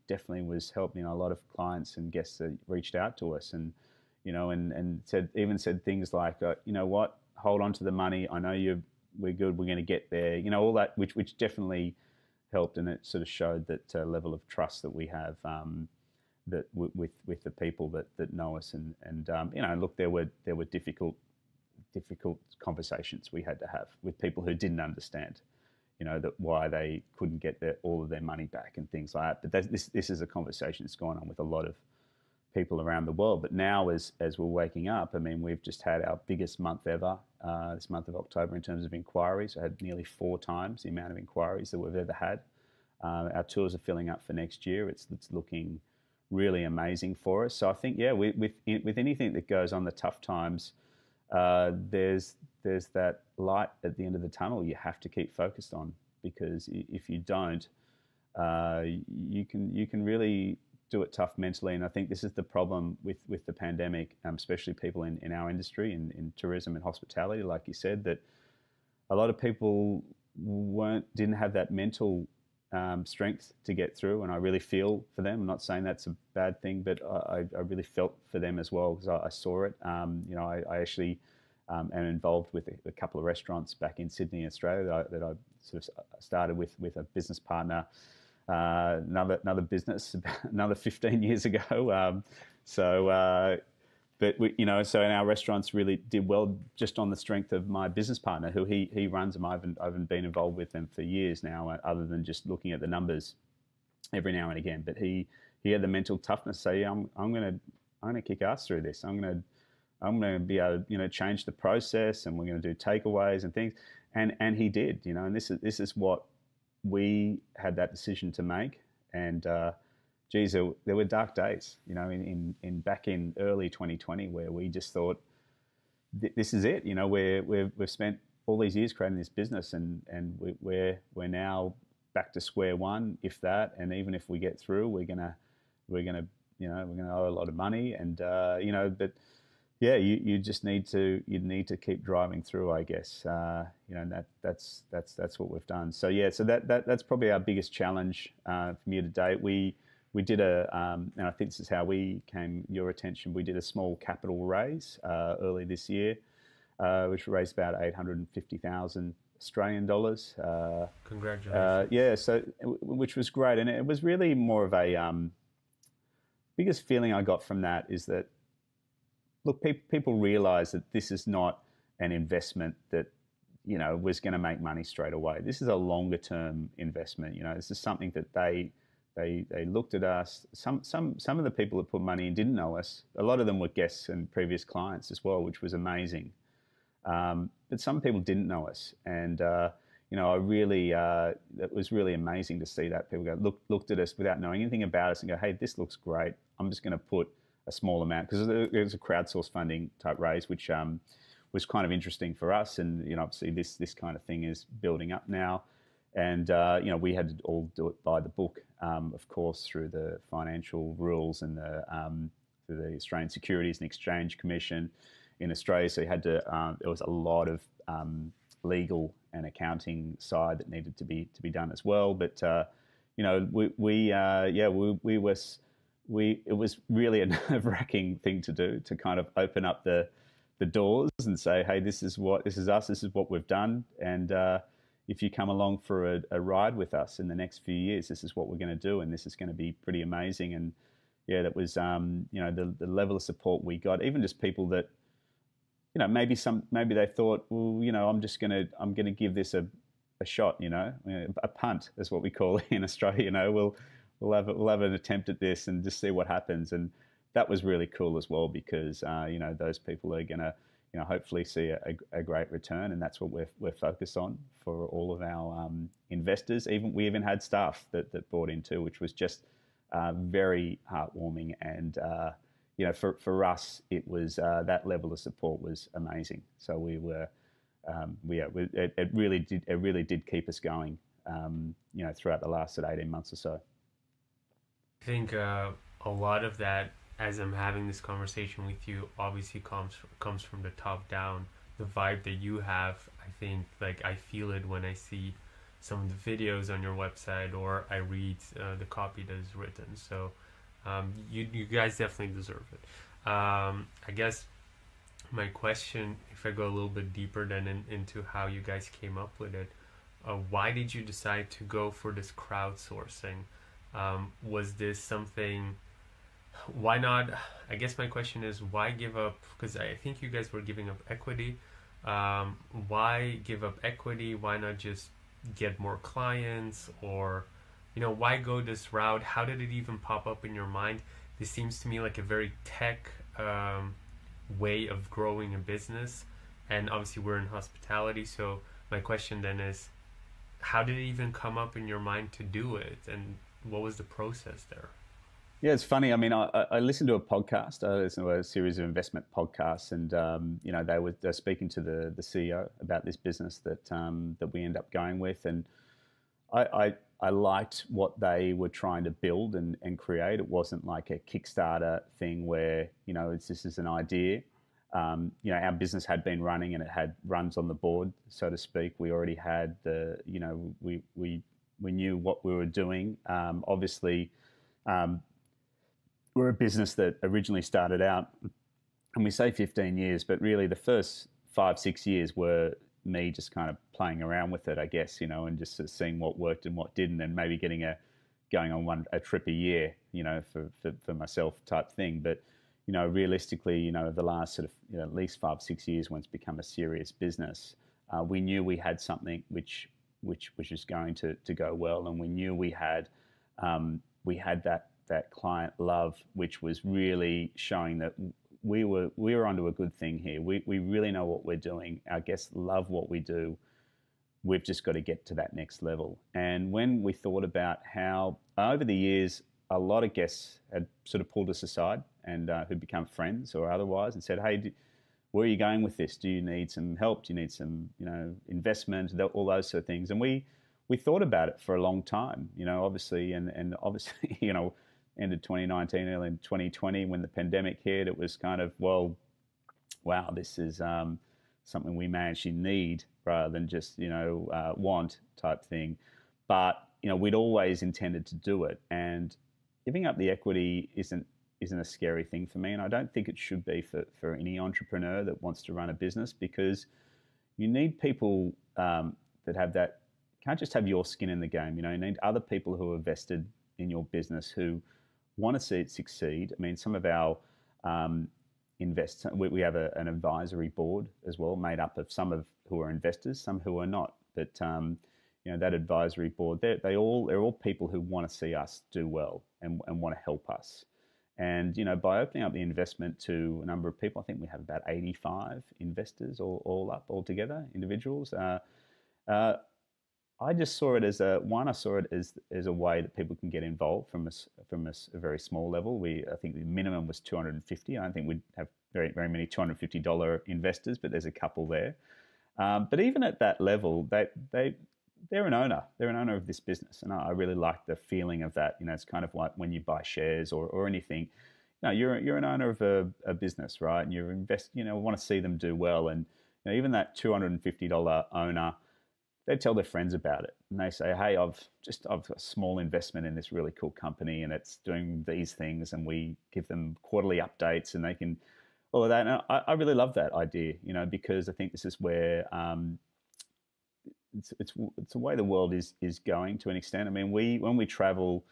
Speaker 2: definitely was helping. A lot of clients and guests that reached out to us and said things like, you know what, hold on to the money. I know we're good. We're going to get there. All that, which definitely helped, and it sort of showed that level of trust that we have that with the people that know us. And look, there were difficult conversations we had to have with people who didn't understand, that why they couldn't get all of their money back and things like that. But this is a conversation that's going on with a lot of people around the world. But now, as we're waking up, I mean, we've just had our biggest month ever, this month of October, in terms of inquiries. I had nearly 4 times the amount of inquiries that we've ever had. Our tours are filling up for next year. It's looking really amazing for us. So I think, with anything that goes on the tough times, there's that light at the end of the tunnel you have to keep focused on, because if you don't, you can really do it tough mentally. And I think this is the problem with the pandemic, especially people in our industry, in tourism and hospitality, like you said, that a lot of people didn't have that mental strength to get through. And I really feel for them. I'm not saying that's a bad thing, but I really felt for them as well, because I saw it. I actually am involved with a couple of restaurants back in Sydney, Australia, that I sort of started with a business partner, another business, another 15 years ago. But so in our restaurants really did well just on the strength of my business partner, who he runs them. I haven't been involved with them for years now, other than just looking at the numbers every now and again. But he had the mental toughness to say, I'm gonna kick ass through this. I'm gonna be able to change the process, and we're gonna do takeaways and things. And he did, and this is what we had that decision to make. And geez, there were dark days, in back in early 2020, where we just thought, this is it. We've spent all these years creating this business, and we're now back to square one, if that. And even if we get through, we're gonna owe a lot of money. And but yeah, you just need to keep driving through, I guess. That's what we've done. So yeah, so that's probably our biggest challenge from year to date. We did and I think this is how we came your attention. We did a small capital raise early this year, which raised about 850,000 Australian dollars.
Speaker 1: Congratulations.
Speaker 2: So which was great, and it was really more of a biggest feeling I got from that is that, look, people realize that this is not an investment that was going to make money straight away. This is a longer term investment. This is something that they looked at us. Some of the people that put money in didn't know us. A lot of them were guests and previous clients as well, which was amazing. But some people didn't know us, and I really it was really amazing to see that people looked at us without knowing anything about us and go, hey, this looks great. I'm just going to put a small amount, because it was a crowdsource funding type raise, which was kind of interesting for us. And obviously this kind of thing is building up now. And we had to all do it by the book, of course, through the financial rules and through the Australian Securities and Exchange Commission in Australia. So you had to. There was a lot of legal and accounting side that needed to be done as well. But it was really a nerve-wracking thing to do, to kind of open up the doors and say, hey, this is us, this is what we've done, and if you come along for a ride with us in the next few years, this is what we're going to do, and this is going to be pretty amazing. And yeah, that was the level of support we got, even just people that maybe they thought, well, I'm gonna give this a shot, a punt is what we call it in Australia. We'll have an attempt at this and just see what happens. And that was really cool as well, because those people are gonna hopefully see a great return, and that's what we're focused on for all of our investors. We even had staff that bought in too, which was just very heartwarming. And for us, it was that level of support was amazing. So we were, it really did keep us going, throughout the last 18 months or so.
Speaker 1: I think a lot of that, as I'm having this conversation with you, obviously comes from the top down. The vibe that you have, I think, like, I feel it when I see some of the videos on your website, or I read the copy that is written. So you guys definitely deserve it. I guess my question, if I go a little bit deeper then into how you guys came up with it, why did you decide to go for this crowdsourcing? Was this something, why not? I guess my question is, why give up? Because I think you guys were giving up equity. Why give up equity? Why not just get more clients? Or, why go this route? How did it even pop up in your mind? This seems to me like a very tech way of growing a business. And obviously we're in hospitality. So my question then is, how did it even come up in your mind to do it? And what was the process there?
Speaker 2: Yeah, it's funny. I mean, I listened to a podcast. I listened to a series of investment podcasts, and they were speaking to the CEO about this business that we end up going with, and I liked what they were trying to build and create. It wasn't like a Kickstarter thing where this is an idea. Our business had been running and it had runs on the board, so to speak. We already had we knew what we were doing. Obviously. We're a business that originally started out, and we say 15 years, but really the first 5-6 years were me just kind of playing around with it, I guess, and just sort of seeing what worked and what didn't, and maybe going on a trip a year, for myself type thing. But, realistically, the last sort of, at least 5-6 years, when it's become a serious business, we knew we had something which was going to go well, and we knew we had that client love, which was really showing that we were onto a good thing here. We really know what we're doing. Our guests love what we do. We've just got to get to that next level. And when we thought about how, over the years, a lot of guests had sort of pulled us aside and who'd become friends or otherwise, and said, hey, where are you going with this? Do you need some help? Do you need some investment? All those sort of things. And we thought about it for a long time, obviously, and obviously, ended 2019, early in 2020, when the pandemic hit. It was kind of, well, wow, this is something we may actually need rather than just, want type thing. But, we'd always intended to do it. And giving up the equity isn't a scary thing for me. And I don't think it should be for any entrepreneur that wants to run a business, because you need people that have that, can't just have your skin in the game. You need other people who are vested in your business, who want to see it succeed. I mean, some of our we have an advisory board as well, made up of some who are investors, some who are not. But that advisory board, they're all people who want to see us do well and want to help us. And by opening up the investment to a number of people, I think we have about 85 investors all together, individuals. I just saw it as a way that people can get involved from a very small level. I think the minimum was 250. I don't think we'd have very, very many $250 investors, but there's a couple there. But even at that level, they're an owner. They're an owner of this business, and I really like the feeling of that. It's kind of like when you buy shares or anything. You're an owner of a business, right? And you invest. Want to see them do well, and even that $250 owner, they tell their friends about it, and they say, "Hey, I've got a small investment in this really cool company, and it's doing these things." And we give them quarterly updates, and they can all of that. And I really love that idea, because I think this is where it's the way the world is going to an extent. I mean, when we travel,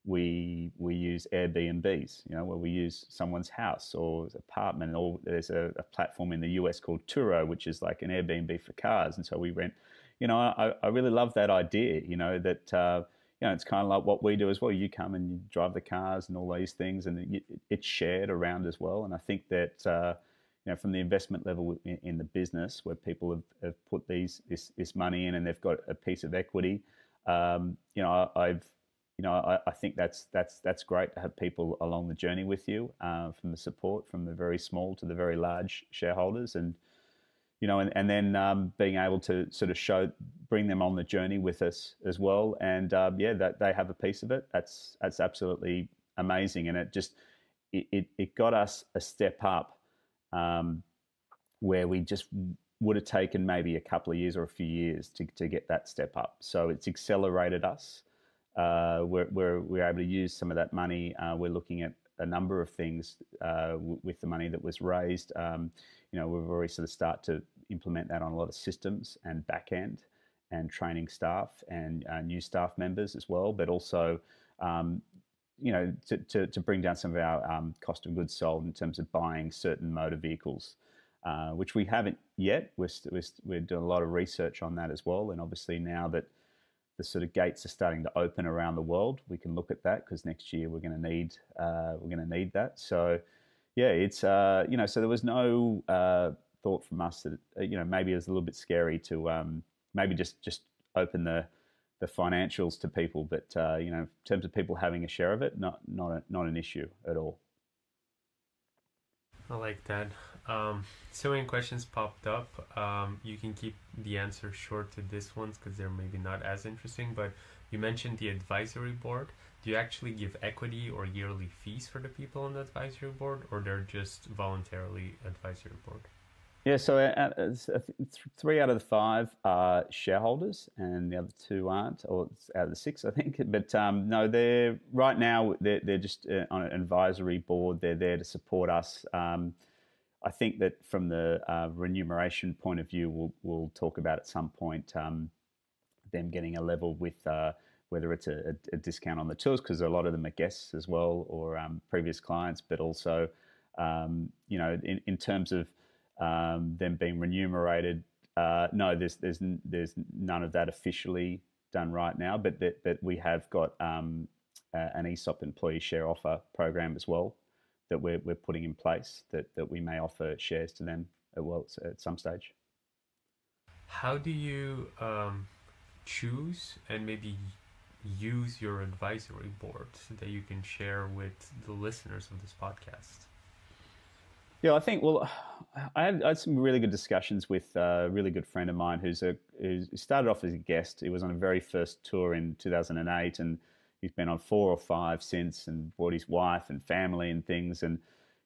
Speaker 2: we use Airbnbs, where we use someone's house or apartment, or there's a platform in the US called Turo, which is like an Airbnb for cars, and so we rent. I really love that idea. That it's kind of like what we do as well. You come and you drive the cars and all these things, and it's shared around as well. And I think that from the investment level in the business, where people have put this money in and they've got a piece of equity, I think that's great to have people along the journey with you, from the support from the very small to the very large shareholders, and then being able to sort of bring them on the journey with us as well, and that they have a piece of it. That's absolutely amazing, and it got us a step up, where we just would have taken maybe a couple of years or a few years to get that step up. So it's accelerated us. We're able to use some of that money. We're looking at a number of things with the money that was raised. We've already sort of start to implement that on a lot of systems and back end and training staff and new staff members as well, but also to bring down some of our cost of goods sold in terms of buying certain motor vehicles, which we haven't yet. We're doing a lot of research on that as well, and obviously now that the sort of gates are starting to open around the world, we can look at that, because next year we're going to need that. So yeah, it's so there was no thought from us that maybe it was a little bit scary to maybe just open the financials to people, but in terms of people having a share of it, not an issue at all.
Speaker 1: I like that. So many questions popped up. You can keep the answer short to this ones because they're maybe not as interesting, but you mentioned the advisory board. Do you actually give equity or yearly fees for the people on the advisory board, or they're just voluntarily advisory board?
Speaker 2: Yeah, so 3 out of the 5 are shareholders, and the other 2 aren't, or out of the 6, I think. But no, they're right now they're just on an advisory board. They're there to support us. I think that from the remuneration point of view, we'll talk about at some point them getting a level with whether it's a discount on the tours, because a lot of them are guests as well, or previous clients, but also in terms of them being remunerated. No, there's none of that officially done right now, but we have got an ESOP employee share offer program as well that we're putting in place, that we may offer shares to them at some stage.
Speaker 1: How do you choose and maybe use your advisory board so that you can share with the listeners of this podcast?
Speaker 2: Yeah, I think, well, I had some really good discussions with a really good friend of mine who started off as a guest. He was on a very first tour in 2008, and he's been on 4 or 5 since, and brought his wife and family and things, and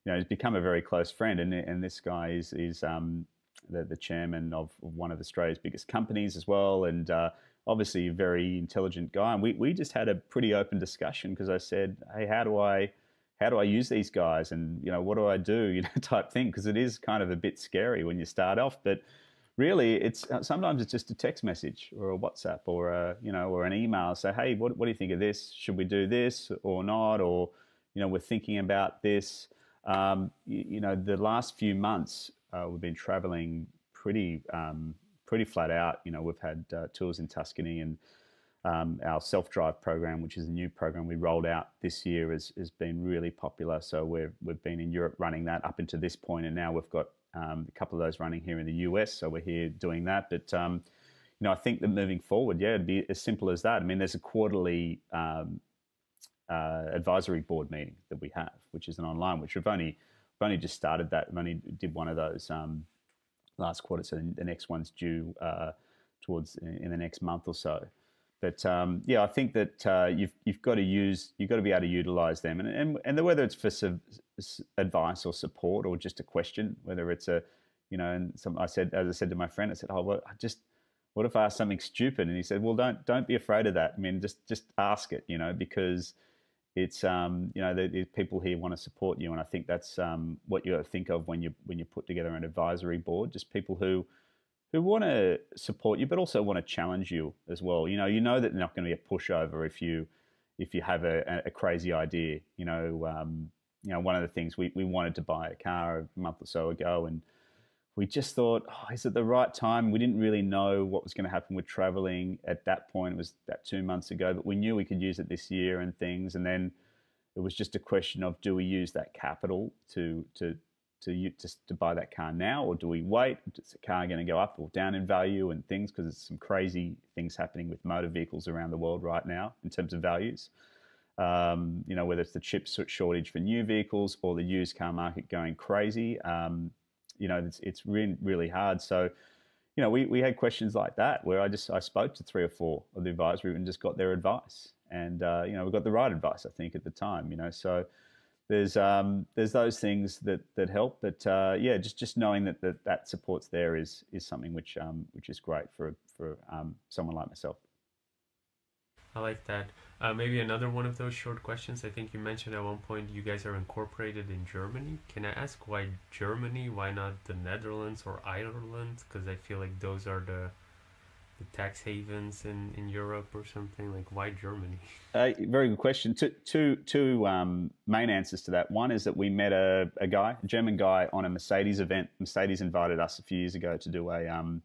Speaker 2: he's become a very close friend. And this guy is the chairman of one of Australia's biggest companies as well, and obviously a very intelligent guy. And we just had a pretty open discussion, because I said, hey, how do I use these guys, and what do I do, type thing, because it is kind of a bit scary when you start off. But really, sometimes it's just a text message or a WhatsApp or or an email. Say, hey, what do you think of this? Should we do this or not? Or we're thinking about this. The last few months we've been traveling pretty flat out. We've had tours in Tuscany, and our self-drive program, which is a new program we rolled out this year, has been really popular. So we've been in Europe running that up until this point, and now we've got a couple of those running here in the US. So we're here doing that. But I think that moving forward, it'd be as simple as that. I mean, there's a quarterly advisory board meeting that we have, which is an online, which we've only just started that. We only did one of those last quarter, so the next one's due towards in the next month or so. But yeah, I think that you've got to be able to utilize them, and whether it's for advice or support or just a question, whether it's a, and as I said to my friend, I said, oh, well, what if I ask something stupid? And he said, well, don't be afraid of that. I mean, just ask it, because it's the people here want to support you, and I think that's what you got to think of when you put together an advisory board, just people who want to support you, but also want to challenge you as well. That they're not going to be a pushover if you have a crazy idea. One of the things we wanted to buy a car a month or so ago, and we just thought, oh, is it the right time? We didn't really know what was going to happen with traveling at that point. It was that 2 months ago, but we knew we could use it this year and things. And then it was just a question of, do we use that capital to buy that car now, or do we wait? Is the car going to go up or down in value and things? Because there's some crazy things happening with motor vehicles around the world right now in terms of values. Whether it's the chip shortage for new vehicles or the used car market going crazy. It's really, really hard. So, we had questions like that where I spoke to 3 or 4 of the advisory and just got their advice, and we got the right advice, I think, at the time. So there's those things that help, but just knowing that support's there is something which is great for someone like myself.
Speaker 1: I like that. Maybe another one of those short questions. I think you mentioned at one point you guys are incorporated in Germany. Can I ask why Germany? Why not the Netherlands or Ireland? Because I feel like those are the tax havens in Europe or something. Like, why Germany?
Speaker 2: Very good question. Two main answers to that. One is that we met a German guy, on a Mercedes event. Mercedes invited us a few years ago to do a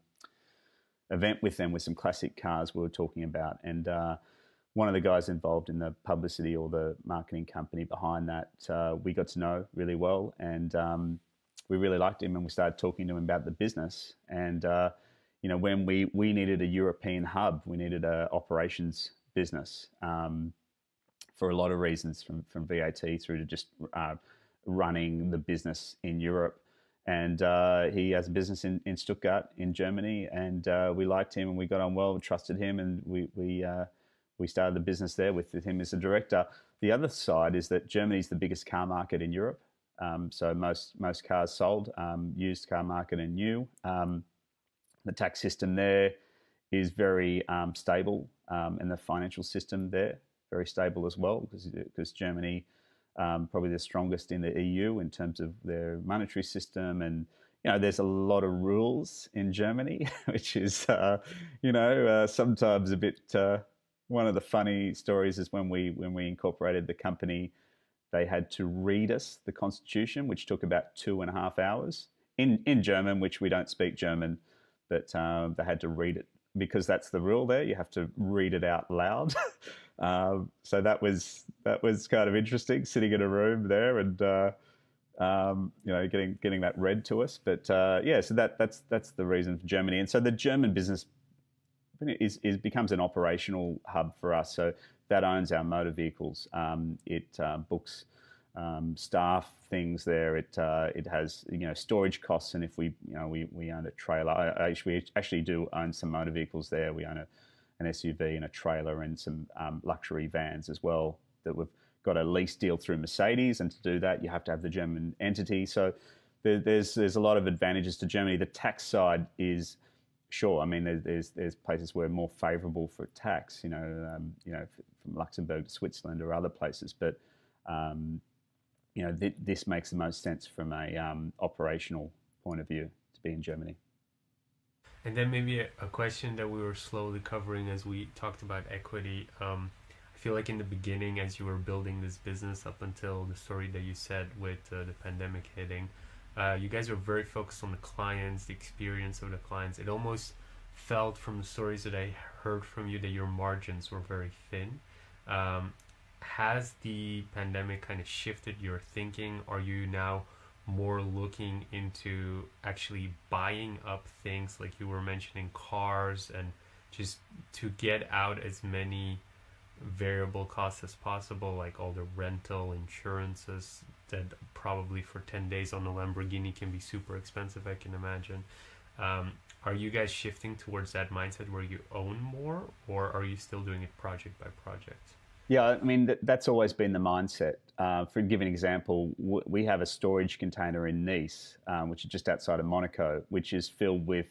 Speaker 2: event with them with some classic cars we were talking about, and one of the guys involved in the publicity or the marketing company behind that, we got to know really well, and we really liked him, and we started talking to him about the business. And when we needed a European hub, we needed a operations business for a lot of reasons, from VAT through to just running the business in Europe. And he has a business in Stuttgart in Germany, and we liked him, and we got on well, we trusted him, and we started the business there with him as a director. The other side is that Germany is the biggest car market in Europe. So most cars sold, used car market and new. The tax system there is very stable, and the financial system there very stable as well, because Germany probably the strongest in the EU in terms of their monetary system, and there's a lot of rules in Germany, which is sometimes a bit. One of the funny stories is when we incorporated the company, they had to read us the Constitution, which took about 2.5 hours in German, which we don't speak German, but they had to read it because that's the rule there. You have to read it out loud. So that was kind of interesting, sitting in a room there and getting that read to us. But so that's the reason for Germany. And so the German business becomes an operational hub for us. So that owns our motor vehicles. It books staff things there. It has storage costs, and if we own a trailer, we actually do own some motor vehicles there. We own an SUV and a trailer and some luxury vans as well that we've got a lease deal through Mercedes, and to do that you have to have the German entity. So there's a lot of advantages to Germany. The tax side is sure. I mean, there's places where more favourable for tax, from Luxembourg to Switzerland or other places, but this makes the most sense from a operational point of view to be in Germany.
Speaker 1: And then maybe a question that we were slowly covering as we talked about equity. I feel like in the beginning, as you were building this business up until the story that you said with the pandemic hitting, you guys were very focused on the clients, the experience of the clients. It almost felt from the stories that I heard from you that your margins were very thin. Has the pandemic kind of shifted your thinking? Are you now more looking into actually buying up things like you were mentioning, cars, and just to get out as many variable costs as possible, like all the rental insurances that probably for 10 days on a Lamborghini can be super expensive, I can imagine. Um, are you guys shifting towards that mindset where you own more, or are you still doing it project by project?
Speaker 2: Yeah, I mean that's always been the mindset. For give an example, we have a storage container in Nice, which is just outside of Monaco, which is filled with.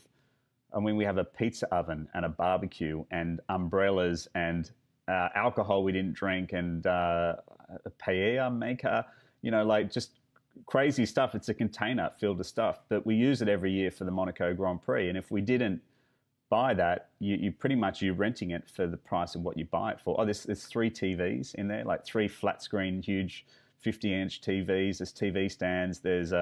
Speaker 2: I mean, we have a pizza oven and a barbecue and umbrellas and alcohol we didn't drink and a paella maker. You know, like just crazy stuff. It's a container filled with stuff, but we use it every year for the Monaco Grand Prix. And if we didn't buy that, you pretty much you're renting it for the price of what you buy it for. Oh, there's three TVs in there, like three flat screen, huge 50-inch TVs. There's TV stands. There's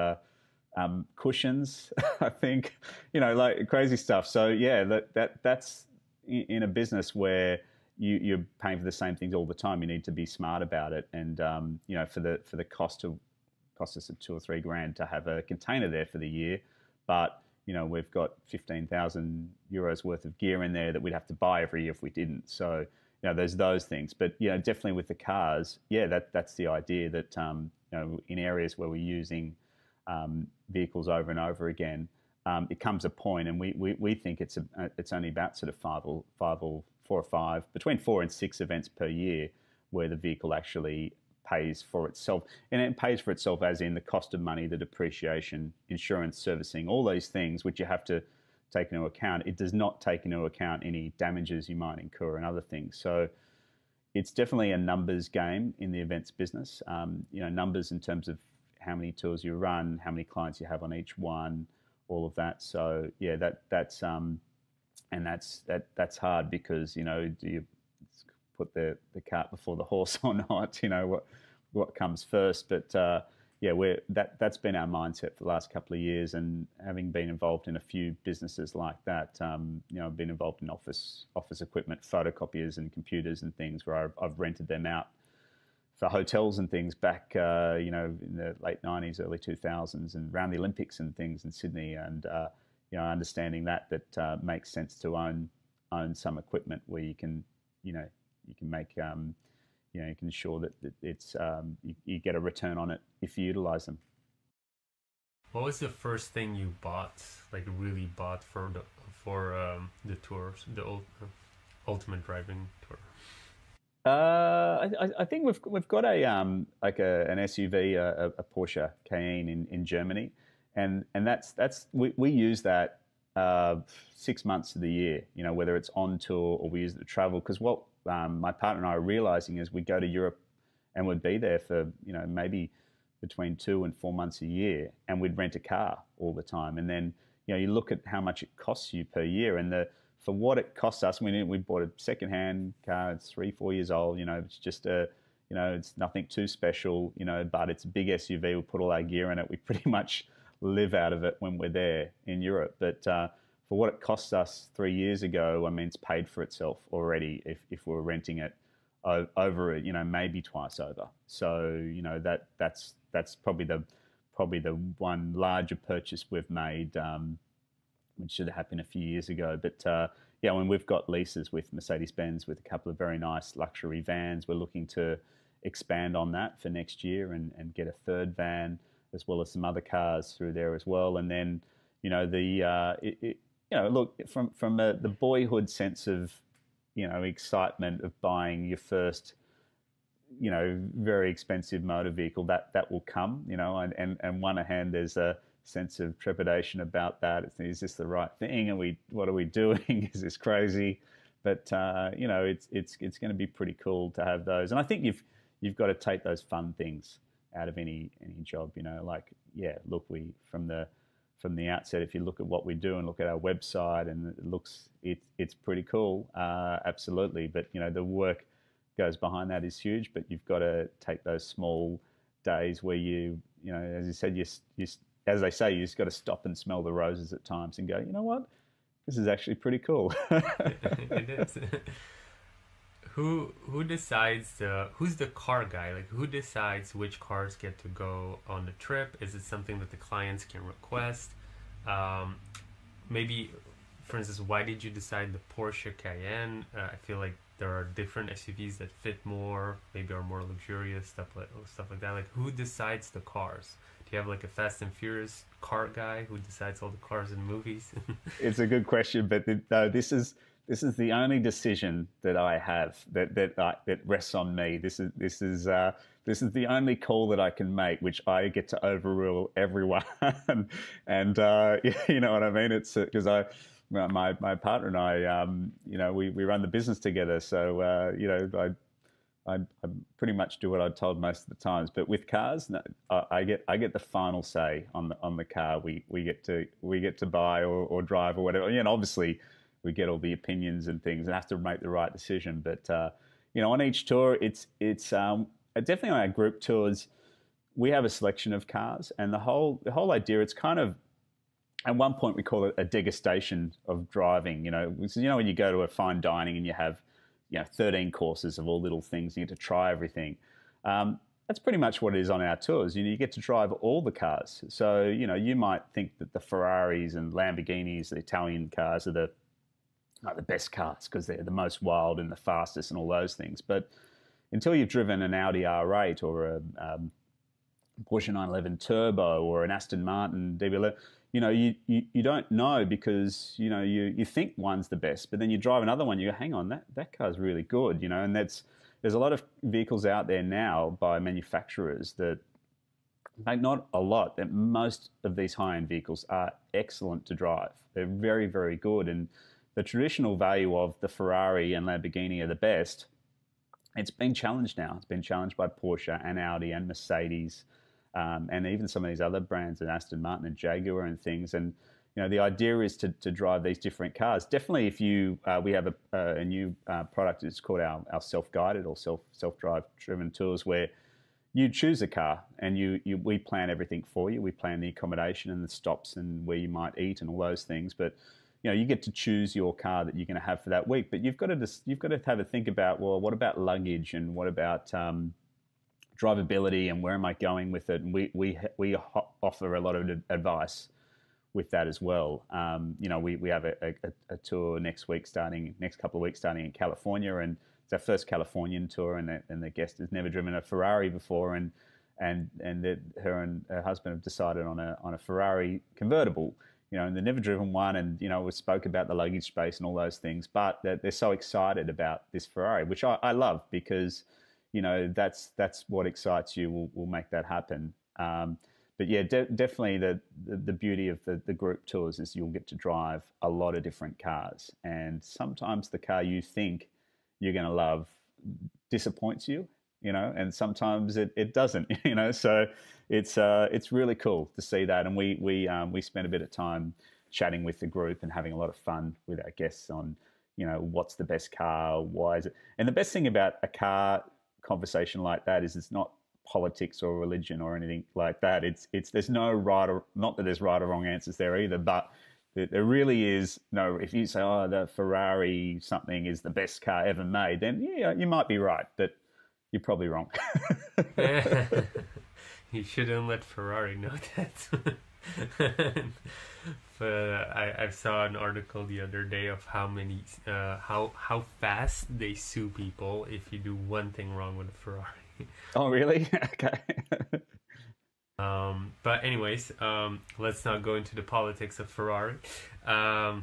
Speaker 2: cushions, I think, you know, like crazy stuff. So yeah, that's in a business where you're paying for the same things all the time. You need to be smart about it, and you know, for the cost us of 2 or 3 grand to have a container there for the year, but you know, we've got 15,000 euros worth of gear in there that we'd have to buy every year if we didn't. So, you know, there's those things. But, you know, definitely with the cars, yeah, that's the idea that, you know, in areas where we're using vehicles over and over again, it comes a point, and we think it's only about sort of 4 or 5, between 4 and 6 events per year where the vehicle actually pays for itself, and it pays for itself as in the cost of money, the depreciation, insurance, servicing, all these things which you have to take into account. It does not take into account any damages you might incur and other things. So it's definitely a numbers game in the events business. You know, numbers in terms of how many tours you run, how many clients you have on each one, all of that. So yeah, that's hard because, you know, do you put the cart before the horse or not? You know, what comes first? But yeah, that's been our mindset for the last couple of years, and having been involved in a few businesses like that, you know, I've been involved in office equipment, photocopiers and computers and things where I've rented them out for hotels and things back, you know, in the late 90s, early 2000s, and around the Olympics and things in Sydney, and you know, understanding that makes sense to own some equipment where you can, you know, you can make, you know, you can ensure that it's you get a return on it if you utilize them.
Speaker 1: What was the first thing you bought, like really bought for the tours, the ultimate driving tour?
Speaker 2: I think we've got a like an SUV, a Porsche Cayenne in Germany, and that's we use that 6 months of the year. You know, whether it's on tour or we use it to travel. Because what my partner and I are realizing is we go to Europe and we'd be there for, you know, maybe between 2 and 4 months a year, and we'd rent a car all the time. And then, you know, you look at how much it costs you per year, and for what it costs us, we bought a second-hand car. It's 3-4 years old. You know, it's just you know, it's nothing too special. You know, but it's a big SUV. We put all our gear in it. We pretty much live out of it when we're there in Europe. But for what it cost us 3 years ago, I mean, it's paid for itself already if we're renting it over, you know, maybe twice over. So, you know, that's probably the one larger purchase we've made, which should have happened a few years ago. But yeah, when we've got leases with Mercedes-Benz with a couple of very nice luxury vans, we're looking to expand on that for next year and get a third van, as well as some other cars through there as well. And then, you know, you know, look, from the boyhood sense of, you know, excitement of buying your first, you know, very expensive motor vehicle, that will come, you know, and one hand there's a sense of trepidation about that. Is this the right thing? What are we doing? Is this crazy? But you know, it's going to be pretty cool to have those. And I think you've got to take those fun things out of any job, you know, like, yeah, look, from the outset, if you look at what we do and look at our website, and it's pretty cool, absolutely. But, you know, the work goes behind that is huge, but you've got to take those small days where you know, as you said, as they say, you just got to stop and smell the roses at times and go, you know what, this is actually pretty cool.
Speaker 1: It is. Who decides who's the car guy? Like, who decides which cars get to go on the trip? Is it something that the clients can request? Maybe, for instance, why did you decide the Porsche Cayenne? I feel like there are different SUVs that fit more, maybe are more luxurious, stuff like that. Like, who decides the cars? Do you have like a Fast and Furious car guy who decides all the cars in movies?
Speaker 2: It's a good question, but no, this is the only decision that I have that rests on me. This is the only call that I can make, which I get to overrule everyone. And you know what I mean? It's because my partner and I, we run the business together, so I pretty much do what I'm told most of the times. But with cars, no, I get the final say on the car we get to buy or drive or whatever. And obviously we get all the opinions and things and have to make the right decision. But on each tour, it's definitely on our group tours, we have a selection of cars, and the whole idea, it's kind of, at one point we call it a degustation of driving. When you go to a fine dining and you have 13 courses of all little things, you get to try everything. That's pretty much what it is on our tours. You get to drive all the cars. So you might think that the Ferraris and Lamborghinis, the Italian cars, are the best cars because they're the most wild and the fastest and all those things. But until you've driven an Audi R8 or a Porsche 911 Turbo or an Aston Martin DB11, you don't know, because you think one's the best, but then you drive another one, you go, hang on, that car's really good, and there's a lot of vehicles out there now by manufacturers that make, not a lot, that most of these high-end vehicles are excellent to drive. They're very, very good, and the traditional value of the Ferrari and Lamborghini are the best. It's been challenged now. It's been challenged by Porsche and Audi and Mercedes, and even some of these other brands, and Aston Martin and Jaguar and things. And the idea is to drive these different cars. Definitely, if we have a new product. It's called our self-guided or self-drive driven tours, where you choose a car and we plan everything for you. We plan the accommodation and the stops and where you might eat and all those things. But you get to choose your car that you're going to have for that week. But you've got to have a think about, well, what about luggage, and what about drivability, and where am I going with it? And we offer a lot of advice with that as well. We have a tour next couple of weeks starting in California, and it's our first Californian tour, and the guest has never driven a Ferrari before, and her and her husband have decided on a Ferrari convertible. And they've never driven one, and we spoke about the luggage space and all those things, but they're so excited about this Ferrari, which I love, because that's what excites you. Will make that happen. But yeah, definitely the beauty of the group tours is you'll get to drive a lot of different cars, and sometimes the car you think you're going to love disappoints you, and sometimes it doesn't, so it's really cool to see that. And we spent a bit of time chatting with the group and having a lot of fun with our guests on, what's the best car, why is it. And the best thing about a car conversation like that is it's not politics or religion or anything like that. It's there's no right, or not that there's right or wrong answers there either, but there really is no. If you say, oh, the Ferrari something is the best car ever made, then yeah, you might be right, but you're probably wrong.
Speaker 1: You shouldn't let Ferrari know that. But I saw an article the other day of how fast they sue people if you do one thing wrong with a Ferrari.
Speaker 2: Oh, really? Okay.
Speaker 1: But anyways, let's not go into the politics of Ferrari. I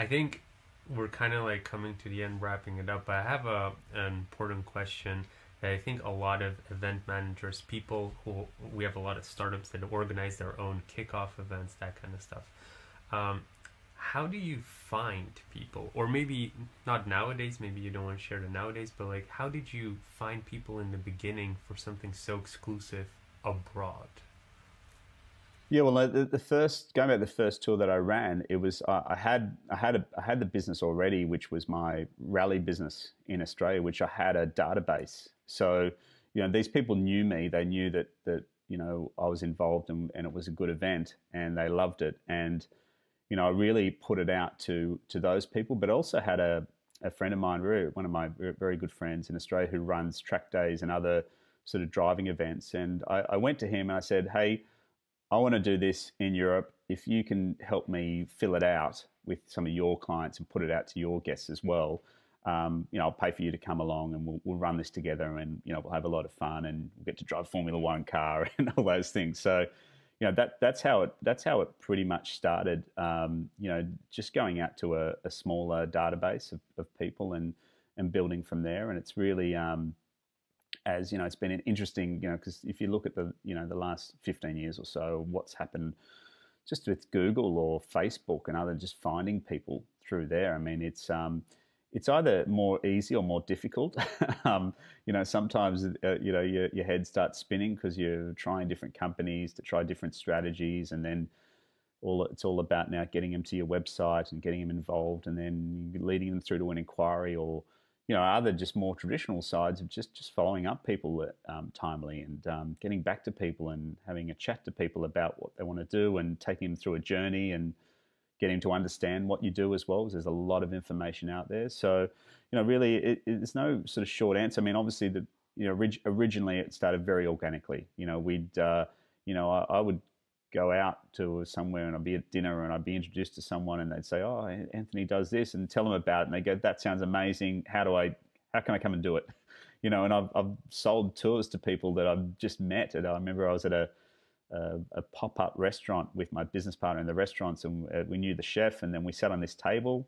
Speaker 1: think we're kind of like coming to the end, wrapping it up. But I have an important question that I think a lot of event managers, we have a lot of startups that organize their own kickoff events, that kind of stuff. How do you find people? Or maybe not nowadays, maybe you don't want to share it nowadays, but like, how did you find people in the beginning for something so exclusive abroad?
Speaker 2: Yeah, well, going back to the first tour that I ran, it was I had the business already, which was my rally business in Australia, which I had a database. So these people knew me. They knew that I was involved, and it was a good event, and they loved it. And I really put it out to those people, but also had a friend of mine, one of my very good friends in Australia, who runs track days and other sort of driving events. And I went to him and I said, hey, I want to do this in Europe. If you can help me fill it out with some of your clients and put it out to your guests as well, I'll pay for you to come along and we'll run this together, and we'll have a lot of fun, and we'll get to drive Formula One car and all those things. So that's how it pretty much started. Just going out to a smaller database of people and building from there. And it's really it's been an interesting, because if you look at the last 15 years or so, what's happened just with Google or Facebook and other, just finding people through there. I mean, it's either more easy or more difficult. Sometimes your head starts spinning because you're trying different companies to try different strategies, and then it's all about now getting them to your website and getting them involved, and then leading them through to an inquiry, or other just more traditional sides of just following up people timely, and getting back to people and having a chat to people about what they want to do, and taking them through a journey and getting to understand what you do as well, because there's a lot of information out there. So, really, there's no sort of short answer. I mean, obviously, originally it started very organically. I would go out to somewhere and I'd be at dinner and I'd be introduced to someone, and they'd say, "Oh, Anthony does this," and tell them about it, and they go, "That sounds amazing. How can I come and do it?" And I've sold tours to people that I've just met. And I remember I was at a pop-up restaurant with my business partner in the restaurants, and we knew the chef, and then we sat on this table,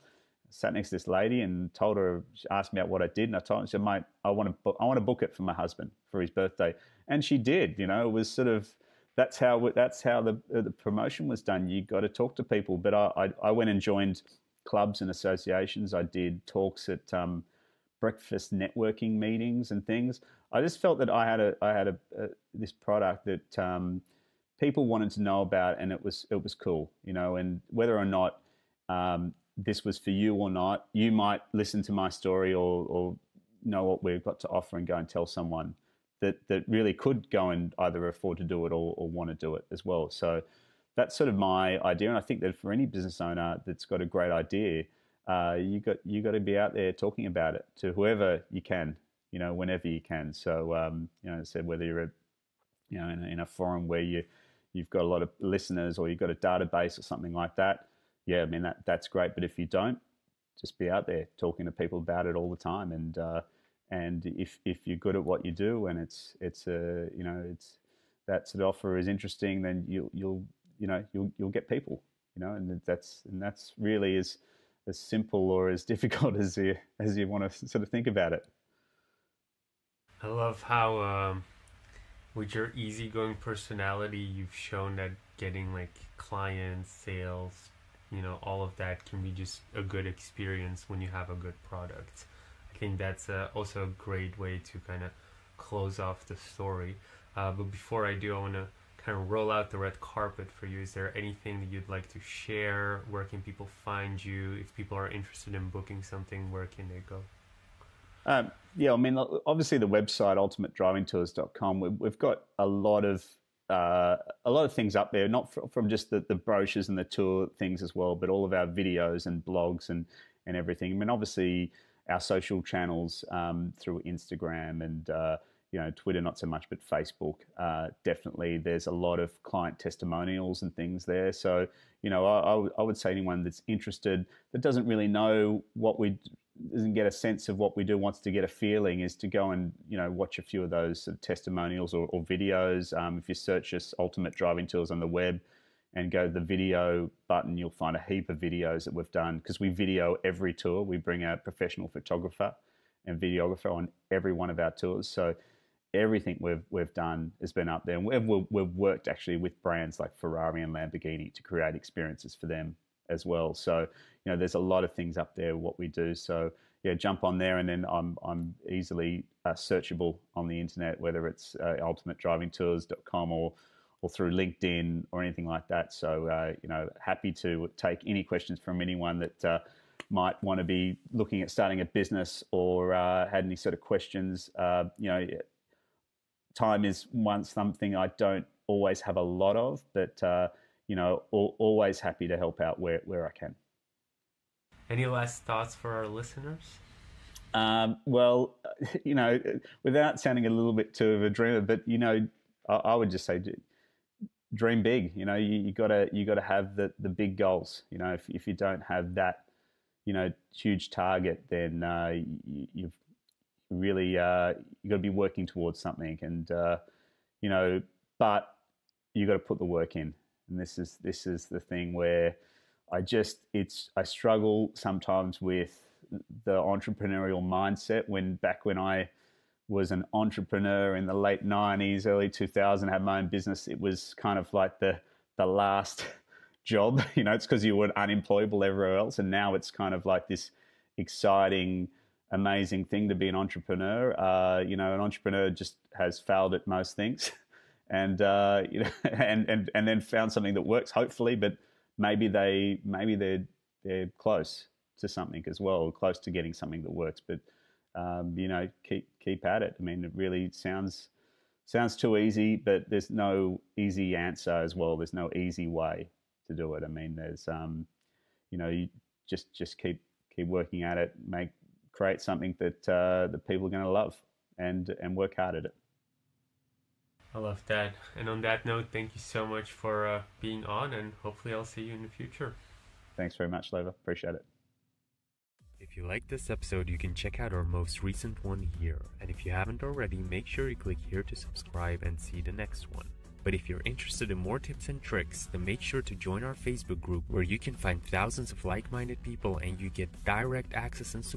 Speaker 2: sat next to this lady, and told her, she asked me about what I did, and I told her, she said, "Mate, I want to book it for my husband for his birthday," and she did. It was sort of, that's how the promotion was done. You got to talk to people. But I went and joined clubs and associations. I did talks at breakfast networking meetings and things. I just felt that I had this product that people wanted to know about, and it was cool, and whether or not this was for you or not, you might listen to my story or know what we've got to offer and go and tell someone that really could go and either afford to do it or want to do it as well. So that's sort of my idea. And I think that for any business owner that's got a great idea, you got to be out there talking about it to whoever you can, whenever you can. So, as I said, whether you're in a forum where you've got a lot of listeners, or you've got a database or something like that, yeah, I mean, that's great. But if you don't, just be out there talking to people about it all the time. And if you're good at what you do, and it's that sort of offer is interesting, then you'll get people, and that's really as simple or as difficult as you want to sort of think about it.
Speaker 1: I love how with your easygoing personality, you've shown that getting like clients, sales, all of that can be just a good experience when you have a good product. I think that's also a great way to kind of close off the story. But before I do, I want to kind of roll out the red carpet for you. Is there anything that you'd like to share? Where can people find you? If people are interested in booking something, where can they go?
Speaker 2: Yeah, I mean, obviously the website ultimatedrivingtours.com. We've got a lot of things up there, not from just the brochures and the tour things as well, but all of our videos and blogs and everything. I mean, obviously our social channels through Instagram and Twitter, not so much, but Facebook, definitely. There's a lot of client testimonials and things there. So I would say anyone that's interested, that doesn't really know doesn't get a sense of what we do, wants to get a feeling, is to go and watch a few of those sort of testimonials or videos. If you search us Ultimate Driving Tours on the web and go to the video button, you'll find a heap of videos that we've done, because we video every tour. We bring a professional photographer and videographer on every one of our tours. So everything we've done has been up there, and we've worked actually with brands like Ferrari and Lamborghini to create experiences for them as well. So there's a lot of things up there what we do. So yeah, jump on there, and then I'm easily searchable on the internet, whether it's ultimatedrivingtours.com or through LinkedIn or anything like that. So happy to take any questions from anyone that might want to be looking at starting a business or had any sort of questions. Time is something I don't always have a lot of, but always happy to help out where I can.
Speaker 1: Any last thoughts for our listeners?
Speaker 2: Well, without sounding a little bit too of a dreamer, but I would just say, dream big. You gotta have the big goals. If you don't have that, huge target, then you've really you got to be working towards something, and but you got to put the work in. And this is the thing where I struggle sometimes with the entrepreneurial mindset. When I was an entrepreneur in the late 90s, early 2000, had my own business, it was kind of like the last job. It's because you were unemployable everywhere else, and now it's kind of like this exciting, amazing thing to be an entrepreneur. An entrepreneur just has failed at most things, and and then found something that works, hopefully, but maybe they're close to something as well, close to getting something that works. But keep at it. I mean, it really sounds too easy, but there's no easy answer as well. There's no easy way to do it. I mean, there's you just keep working at it, create something that people are going to love, and work hard at it.
Speaker 1: I love that. And on that note, thank you so much for being on, and hopefully I'll see you in the future.
Speaker 2: Thanks very much, Leva. Appreciate it.
Speaker 1: If you liked this episode, you can check out our most recent one here. And if you haven't already, make sure you click here to subscribe and see the next one. But if you're interested in more tips and tricks, then make sure to join our Facebook group, where you can find thousands of like-minded people and you get direct access and support